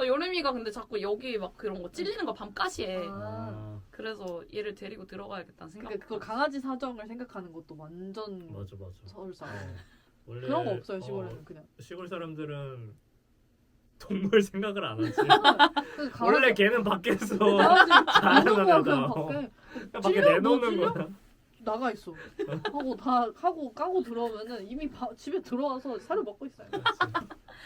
여름이가 근데 자꾸 여기 막 그런 거 찔리는 거 밤까지 해. 아. 그래서 얘를 데리고 들어가야겠다는 생각. 그러니까 그거 강아지 사정을 생각하는 것도 완전 맞아. 서울 사람. 원래 그런 거 없어요 시골에는 그냥. 시골 사람들은 동물 생각을 안 하지. 그 원래 걔는 밖에서 강아지 자라는 그냥 애다. 밖에 밖에 찔려? 내놓는 뭐 거야. 나가 있어. 하고 다 하고 까고 들어오면은 이미 집에 들어와서 살을 먹고 있어요.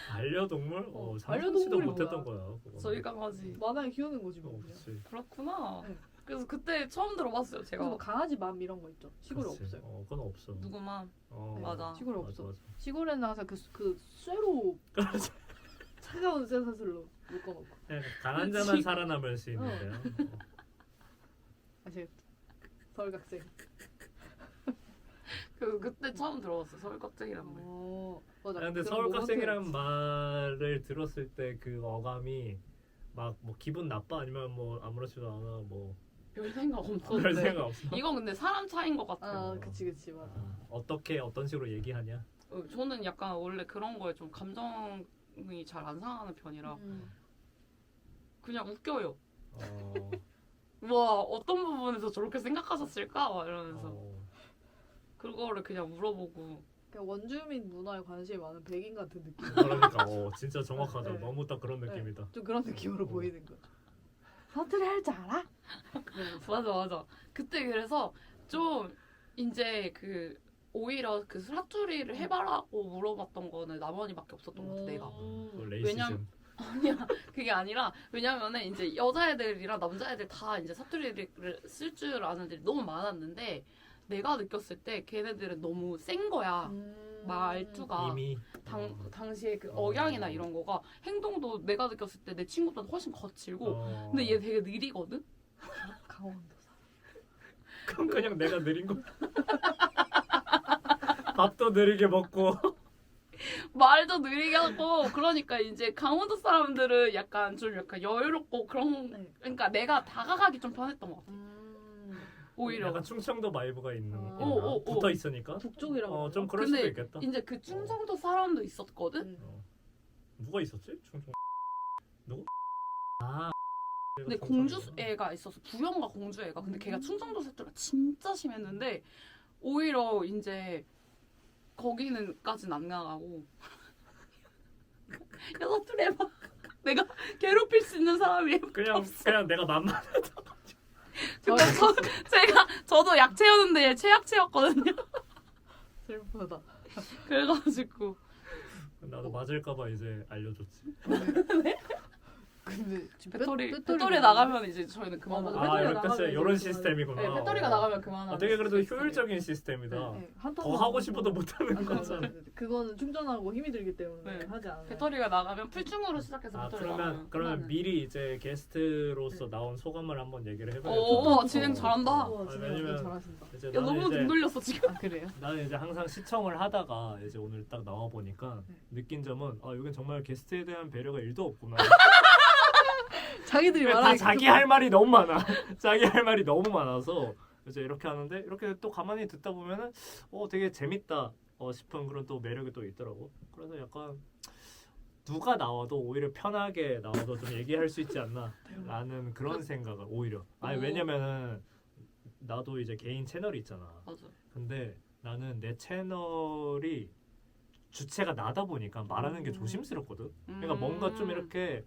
반려동물? 상상치도 반려동물이 못했던 뭐야? 거야. 그거는. 저희 강아지. 마당에 키우는 거지 뭐. 그냥. 그렇지. 그렇구나. 네. 그래서 그때 처음 들어봤어요 제가. 그래서 강아지 맘 이런 거 있죠. 시골에 그렇지. 없어요. 그건 없어. 누구만. 네, 맞아. 시골에 맞아, 없어. 맞아. 시골에는 항상 그 쇠로 그렇지. 차가운 쇠사슬로 묶어놓고. 그냥 강한 자만 살아남을 수 있는데요. 아시겠죠? 서울각색. 그때 처음 들어봤어요 서울깍쟁이라는 말. 맞아. 근데 그런 서울깍쟁이라는 모먼트. 말을 들었을 때 그 어감이 막 뭐 기분 나빠 아니면 뭐 아무렇지도 않아 뭐 별 생각 별 없었는데. 생각 없어. 이건 근데 사람 차이인 것 같아요. 아, 그치 맞아. 어떻게 어떤 식으로 얘기하냐? 저는 약간 원래 그런 거에 좀 감정이 잘 안 상하는 편이라 그냥 웃겨요. 어, 와 어떤 부분에서 저렇게 생각하셨을까? 막 이러면서 어, 그거를 그냥 물어보고. 그냥 원주민 문화에 관심이 많은 백인 같은 느낌. 그러니까 진짜 정확하다. 네. 너무 딱 그런 느낌이다. 좀 그런 느낌으로 보이는 거죠. 사투리 할 줄 알아? 맞아. 그때 그래서 좀 이제 오히려 그 사투리를 해봐라고 물어봤던 거는 남원이밖에 없었던 것 같아 내가. 또 레이시즘. 아니야 그게 아니라 왜냐면은 이제 여자애들이랑 남자애들 다 이제 사투리를 쓸 줄 아는 애들이 너무 많았는데 내가 느꼈을 때 걔네들은 너무 센 거야. 말투가 이미 당시에 그 억양이나 이런 거가 행동도 내가 느꼈을 때 내 친구보다 훨씬 거칠고 근데 얘 되게 느리거든? 강원도. 그럼 그냥 내가 느린 거. 밥도 느리게 먹고. 말도 느리게 하고 그러니까 이제 강원도 사람들은 약간 여유롭고 그런 네. 그러니까 내가 다가가기 좀 편했던 것 같아 오히려 약간 충청도 바이브가 있는 아. 오. 붙어 있으니까. 북쪽이라고. 좀 그럴 근데 수도 있겠다. 이제 그 충청도 사람도 있었거든? 누가 있었지? 충청. 누구? 아. 근데 공주애가 있어서 부영과 공주애가 근데 걔가 충청도 사투리가 진짜 심했는데 오히려 이제 거기는까진 안 나가고 야 사투리 해봐 내가 괴롭힐 수 있는 사람이 그냥 내가 맘만. 근데 저도 약체였는데 얘 최약체였거든요 슬프다. 그래가지고 나도 맞을까봐 이제 알려줬지. 근데 지금 배터리 나가면 이제 저희는 그만하죠 맞아. 배터리가 이렇게 나가면 이런 이제 시스템이구나. 네, 배터리가 나가면 그만하죠 되게 그래도 효율적인 시스템이다. 네, 한 더 턴 하고 싶어도 못 하는 아, 거잖아. 그거는 충전하고 힘이 들기 때문에 네. 하지 않아요. 배터리가 나가면 풀충으로 시작해서 배터리 나가면 그러면 끝나는. 미리 이제 게스트로서 나온 소감을 한번 얘기를 해봐야겠다. 오 진행 잘한다 우와, 진짜 왜냐면 잘하신다. 이제 야 나는 너무 이제 등 돌렸어 지금 아 그래요? 나는 이제 항상 시청을 하다가 이제 오늘 딱 나와 보니까 네. 느낀 점은 여긴 정말 게스트에 대한 배려가 1도 없구나. 자기들이 다 말하기 자기 할 말이 너무 많아. 자기 할 말이 너무 많아서 이제 이렇게 하는데 이렇게 또 가만히 듣다 보면은 되게 재밌다 싶은 그런 또 매력이 또 있더라고. 그래서 약간 누가 나와도 오히려 편하게 나와도 좀 얘기할 수 있지 않나라는 그런 생각을 오히려. 아니 왜냐면은 나도 이제 개인 채널이 있잖아. 맞아 근데 나는 내 채널이 주체가 나다 보니까 말하는 게 조심스럽거든. 그러니까 뭔가 좀 이렇게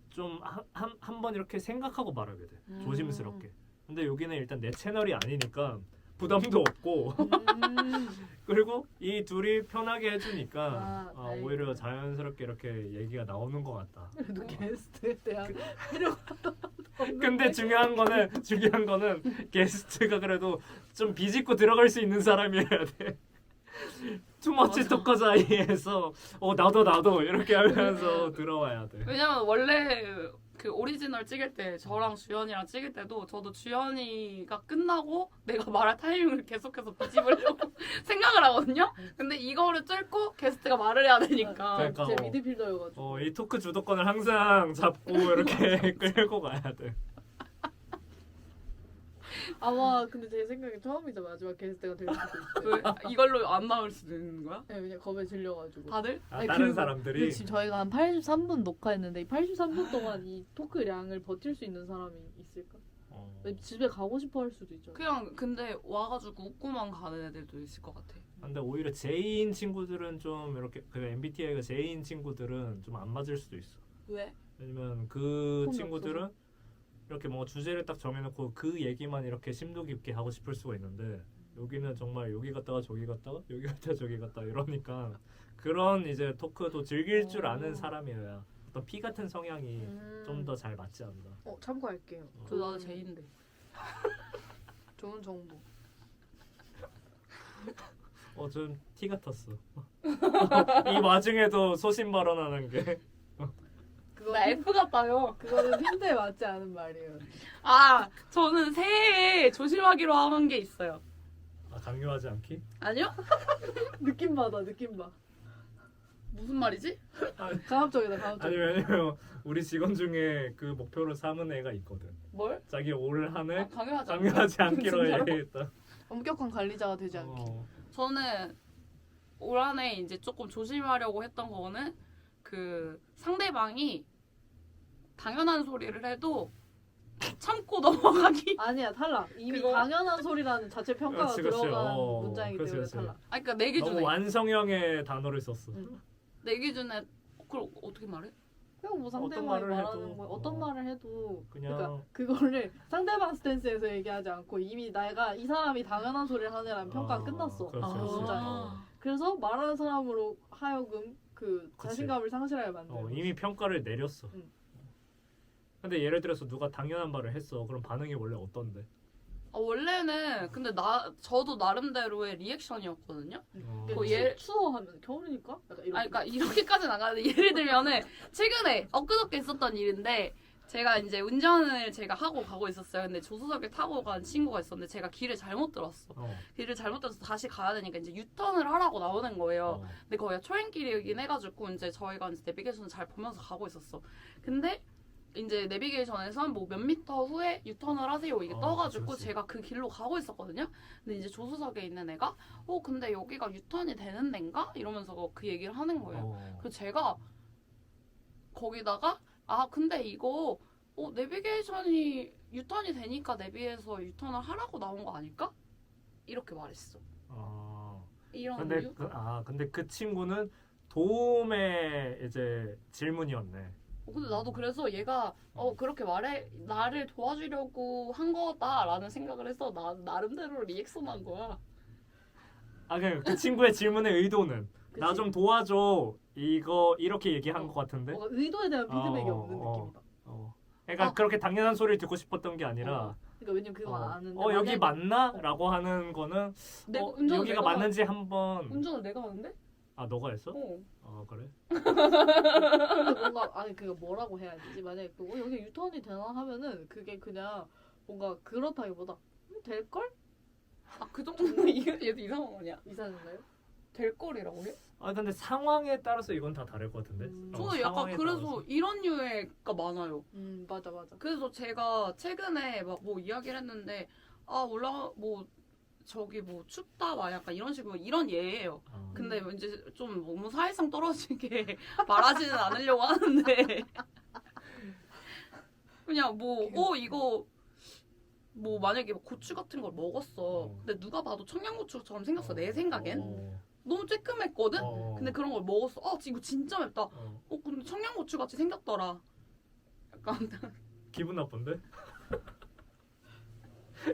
좀 한 번 이렇게 생각하고 말하게 돼. 조심스럽게. 근데 여기는 일단 내 채널이 아니니까 부담도 없고 그리고 이 둘이 편하게 해주니까 다행이다. 오히려 자연스럽게 이렇게 얘기가 나오는 것 같다. 그래도 게스트에 대한 배려가 근데 중요한 거는 게스트가 그래도 좀 비집고 들어갈 수 있는 사람이어야 돼. 투머치 맞아. 토커 사이에서 나도 이렇게 하면서 들어와야 돼. 왜냐면 원래 그 오리지널 찍을 때 저랑 주연이랑 찍을 때도 저도 주연이가 끝나고 내가 말할 타이밍을 계속해서 뒤집으려고 생각을 하거든요. 근데 이거를 뚫고 게스트가 말을 해야 되니까. 그러니까, 제 미드필더여가지고. 이 토크 주도권을 항상 잡고 이렇게 끌고 가야 돼. 아마 근데 제 생각에 처음이자 마지막 게스트가 될 수도 있어요. 왜 이걸로 안 나올 수도 있는 거야? 네, 그냥 겁에 질려가지고. 다들? 아니, 다른 그리고 사람들이 지금 저희가 한 83분 녹화했는데 이 83분 동안 이 토크량을 버틸 수 있는 사람이 있을까? 집에 가고 싶어 할 수도 있죠. 그냥 근데 와가지고 웃고만 가는 애들도 있을 것 같아. 근데 오히려 J인 친구들은 좀 이렇게 그 MBTI가 J인 친구들은 좀 안 맞을 수도 있어. 왜? 왜냐면 그 폼이 친구들은 없어서? 이렇게 뭐 주제를 딱 정해놓고 그 얘기만 이렇게 심도 깊게 하고 싶을 수가 있는데 여기는 정말 여기 갔다가 저기 갔다가 여기 갔다가 저기 갔다 이러니까 그런 이제 토크도 즐길 줄 아는 사람이어야 어떤 피 같은 성향이 좀 더 잘 맞지 않나. 참고할게요. 저 나도 제인데. 좋은 정보. 좀 티 같았어. 이 와중에도 소신 발언하는 게. 나 F 같다요. 그거는 힌트에 맞지 않은 말이에요. 저는 새해에 조심하기로 한 게 있어요. 강요하지 않기? 아니요? 느낌 받아, 느낌 봐. 무슨 말이지? 강압적이다, 강압적. 아니 왜냐면 우리 직원 중에 그 목표로 삼은 애가 있거든. 뭘? 자기 올 한해 강요하지 않기. 강요하지 않기로 진짜로? 얘기했다. 엄격한 관리자가 되지 않기. 저는 올 한해 이제 조금 조심하려고 했던 거는 그 상대방이 당연한 소리를 해도 참고 넘어가기. 아니야, 탈락. 이미 그거? 당연한 소리라는 자체 평가가 그렇지, 그렇지. 들어간 어, 문장이기 그렇지, 때문에 그렇지. 탈락. 그러니까 내 기준에 너무 완성형의 단어를 썼어. 내 기준에 그걸 어떻게 말해? 그냥 뭐 상대방이 말을 말하는 해도, 거 어떤 말을 해도 그냥 그러니까 그거를 상대방 스탠스에서 얘기하지 않고 이미 내가 이 사람이 당연한 소리를 하느라는 평가가 끝났어. 그렇지, 그 그렇지. 문장에. 그래서 말하는 사람으로 하여금 그 그치. 자신감을 상실하게 만들어. 이미 평가를 내렸어. 응. 근데 예를 들어서 누가 당연한 말을 했어. 그럼 반응이 원래 어떤데? 원래는 근데 저도 나름대로의 리액션이었거든요. 어. 추워하면 겨울이니까? 약간 이렇게. 그러니까 이렇게까지는 안 가는데 예를 들면은 최근에 엊그저께 있었던 일인데 제가 이제 운전을 제가 하고 가고 있었어요. 근데 조수석에 타고 간 친구가 있었는데 제가 길을 잘못 들었어. 길을 잘못 들어서 다시 가야 되니까 이제 유턴을 하라고 나오는 거예요. 근데 거기가 초행길이긴 해가지고 이제 저희가 이제 내비게이션을 잘 보면서 가고 있었어. 근데 이제 내비게이션에서 뭐 몇 미터 후에 유턴을 하세요 이게 떠가지고 그렇지. 제가 그 길로 가고 있었거든요. 근데 이제 조수석에 있는 애가 근데 여기가 유턴이 되는 데인가? 이러면서 그 얘기를 하는 거예요. 그래서 제가 거기다가 근데 이거 내비게이션이 유턴이 되니까 내비에서 유턴을 하라고 나온 거 아닐까? 이렇게 말했어. 이런 근데 이유? 근데 그 친구는 도움의 이제 질문이었네. 근데 나도 그래서 얘가 그렇게 말해 나를 도와주려고 한 거다라는 생각을 해서 나름대로 리액션한 거야. 그냥 그 친구의 질문의 의도는 그치? 나 좀 도와줘 이거 이렇게 얘기한 것 같은데. 뭔가 의도에 대한 피드백이 어, 없는 느낌이다. 그러니까 그렇게 당연한 소리를 듣고 싶었던 게 아니라 그러니까 왜냐면 그거 아는데 여기 만약에- 맞나?라고 하는 거는 운전을 여기가 내가 맞는지 한번 운전을 내가 하는데? 너가 했어? 어. 그래? 근데 뭔가 그게 뭐라고 해야 되지? 만약에 여기 유턴이 되나 하면은 그게 그냥 뭔가 그렇다기보다 될걸? 그 정도는 얘도 이상한 거 아니야? 이상한가요? 될 거리라고 해? 근데 상황에 따라서 이건 다 다를 것 같은데. 저는 약간 상황에 그래서 따라서. 이런 류가 많아요. 맞아. 그래서 제가 최근에 막 뭐 이야기를 했는데 저기 뭐 춥다 막 약간 이런 식으로 이런 예예요. 근데 왠지 좀 너무 사회성 떨어지게 말하지는 않으려고 하는데 그냥 이거 뭐 만약에 고추 같은 걸 먹었어. 근데 누가 봐도 청양고추처럼 생겼어. 내 생각엔. 너무 쬐끔했거든? 근데 그런 걸 먹었어. 이거 진짜 맵다. 근데 청양고추 같이 생겼더라. 약간 기분 나쁜데?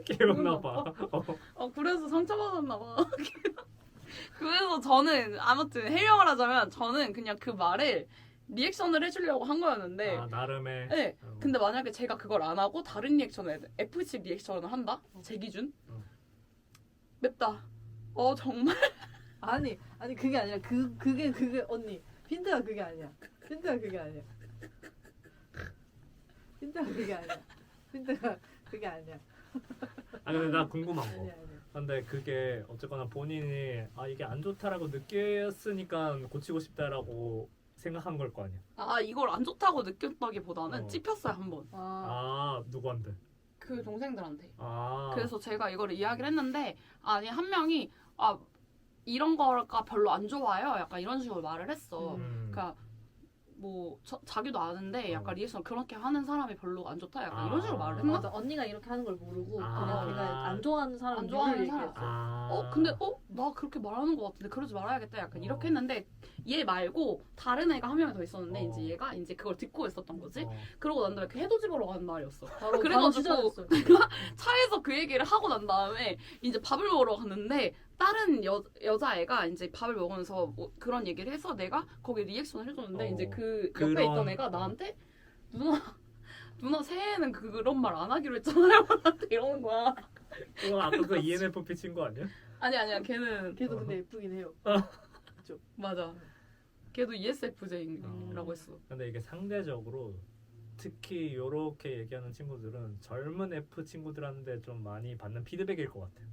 기분 나빠. 그래서 상처받았나 봐. 그래서 저는 아무튼 해명을 하자면 저는 그냥 그 말을 리액션을 해주려고 한 거였는데 나름의. 네. 근데 만약에 제가 그걸 안 하고 다른 리액션을 F식 리액션을 한다? 제 기준? 맵다. 정말? 아니 그게 아니라 그게 언니 핀트가 그게 아니야. 핀트가 그게 아니야. 핀트가 그게 아니야. 핀트가 그게 아니야. 아 근데 나 궁금한 거. 아니야. 근데 그게 어쨌거나 본인이 아 이게 안 좋다라고 느꼈으니까 고치고 싶다라고 생각한 걸 거 아니야. 아 이걸 안 좋다고 느꼈다기보다는 어. 찝혔어요 한 번. 아 누구한테? 그 동생들한테. 아 그래서 제가 이거를 이야기를 했는데 아니 한 명이 아 이런 거가 별로 안 좋아요. 약간 이런 식으로 말을 했어. 그러니까 뭐 자기도 아는데 약간 리액션 그렇게 하는 사람이 별로 안 좋다. 약간 이런 식으로 말을 했나? 맞아. 언니가 이렇게 하는 걸 모르고 아. 그냥 걔가 안 좋아하는 사람 안 좋아하는 이유를 사람. 얘기했어. 아. 근데 나 그렇게 말하는 것 같은데 그러지 말아야겠다. 약간 이렇게 했는데 얘 말고 다른 애가 한 명이 더 있었는데 이제 얘가 이제 그걸 듣고 있었던 거지. 그러고 난 다음에 그 해도 집으러 가는 날이었어. 바로 그래가지고 시작했어요. 차에서 그 얘기를 하고 난 다음에 이제 밥을 먹으러 갔는데 다른 여자애가 이제 밥을 먹으면서 뭐 그런 얘기를 해서 내가 거기 리액션을 해줬는데 이제 그 옆에 그런- 있던 애가 나한테 누나 새해에는 그런 말 안 하기로 했잖아요. 나한테 이러는 거야. 그거 아까 그 ENFP 친구 아니야? 아니야 걔는 걔도 근데 예쁘긴 해요. 맞아. 걔도 ESFJ라고 했어. 근데 이게 상대적으로 특히 요렇게 얘기하는 친구들은 젊은 F 친구들한테 좀 많이 받는 피드백일 것 같아.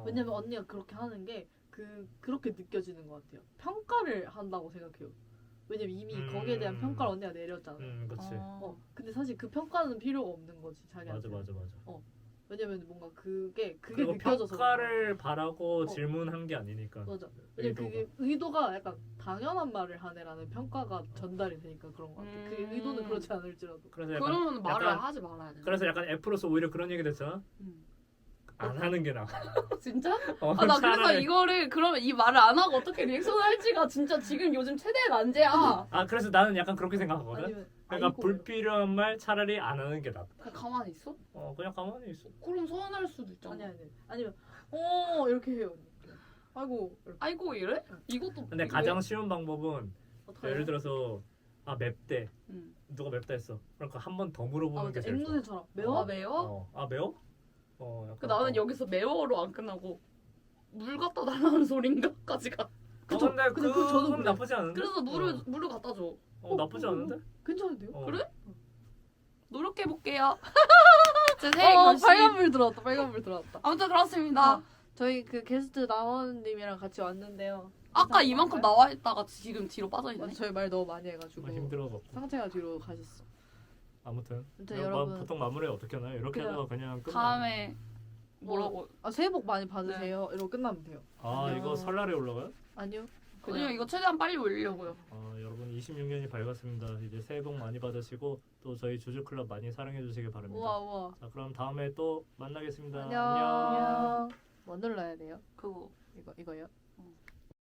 왜냐면 언니가 그렇게 하는 게 그렇게 느껴지는 것 같아요. 평가를 한다고 생각해요. 왜냐면 이미 거기에 대한 평가를 언니가 내렸잖아. 그렇지. 근데 사실 그 평가는 필요가 없는 거지 자기한테. 맞아. 왜냐면 뭔가 그게 그리고 느껴져서. 평가를 바라고 질문한 게 아니니까. 맞아. 왜냐면 그게 의도가 약간 당연한 말을 하네라는 평가가 전달이 되니까 그런 것 같아. 그 의도는 그렇지 않을지라도. 그래서 약간, 그러면 말을 약간- 하지 말아야 돼. 그래서 약간 F로서 오히려 그런 얘기 됐잖아. 안 하는 게 나아. 진짜? 어, 나 그래서 차라리- 이거를 그러면 이 말을 안 하고 어떻게 리액션을 할지가 진짜 지금 요즘 최대의 난제야. 그래서 나는 약간 그렇게 생각하거든. 아니면 그러니까 아이고, 불필요한 말 차라리 안 하는 게 낫다. 그냥 가만히 있어? 그냥 가만히 있어. 그럼 서운할 수도 있잖아. 아니면 이렇게 해요. 아이고 이렇게. 아이고 이래? 이것도 근데 가장 쉬운 방법은 어떡하냐? 예를 들어서 맵대. 응. 누가 맵다 했어. 그러니까 한 번 더 물어보는 게 맞아. 제일 좋아. 앵무새처럼 매워? 매워? 매워? 약간, 그 나는 여기서 매워로 안 끝나고 물 갖다 달라는 소린가까지 가. 근데 근데 저도 그건 그래. 나쁘지 않은데? 그래서 물을 갖다 줘. 나쁘지 않은데? 괜찮은데요? 그래? 노력해 볼게요. 제 새해 결심. 빨간불 들어왔다. 아무튼 그렇습니다. 저희 그 게스트 나원님이랑 같이 왔는데요. 아까 이만큼 나와 있다가 지금 뒤로 빠져 있네. 저희 말 너무 많이 해가지고 정말 힘들어서. 상체가 뒤로 가셨어. 아무튼 아무튼 여러분 보통 마무리 어떻게 하나요? 이렇게 그냥 하다가 그냥 끝나. 다음에 뭐라고? 새해 복 많이 받으세요. 이러고 끝나면 돼요. 안녕. 이거 설날에 올라가요? 아니요. 그냥 이거 최대한 빨리 올리려고요. 여러분 26년이 밝았습니다. 이제 새해 복 많이 받으시고 또 저희 주주클럽 많이 사랑해 주시길 바랍니다. 우와. 자 그럼 다음에 또 만나겠습니다. 안녕. 뭐 눌러야 돼요? 그거. 이거요?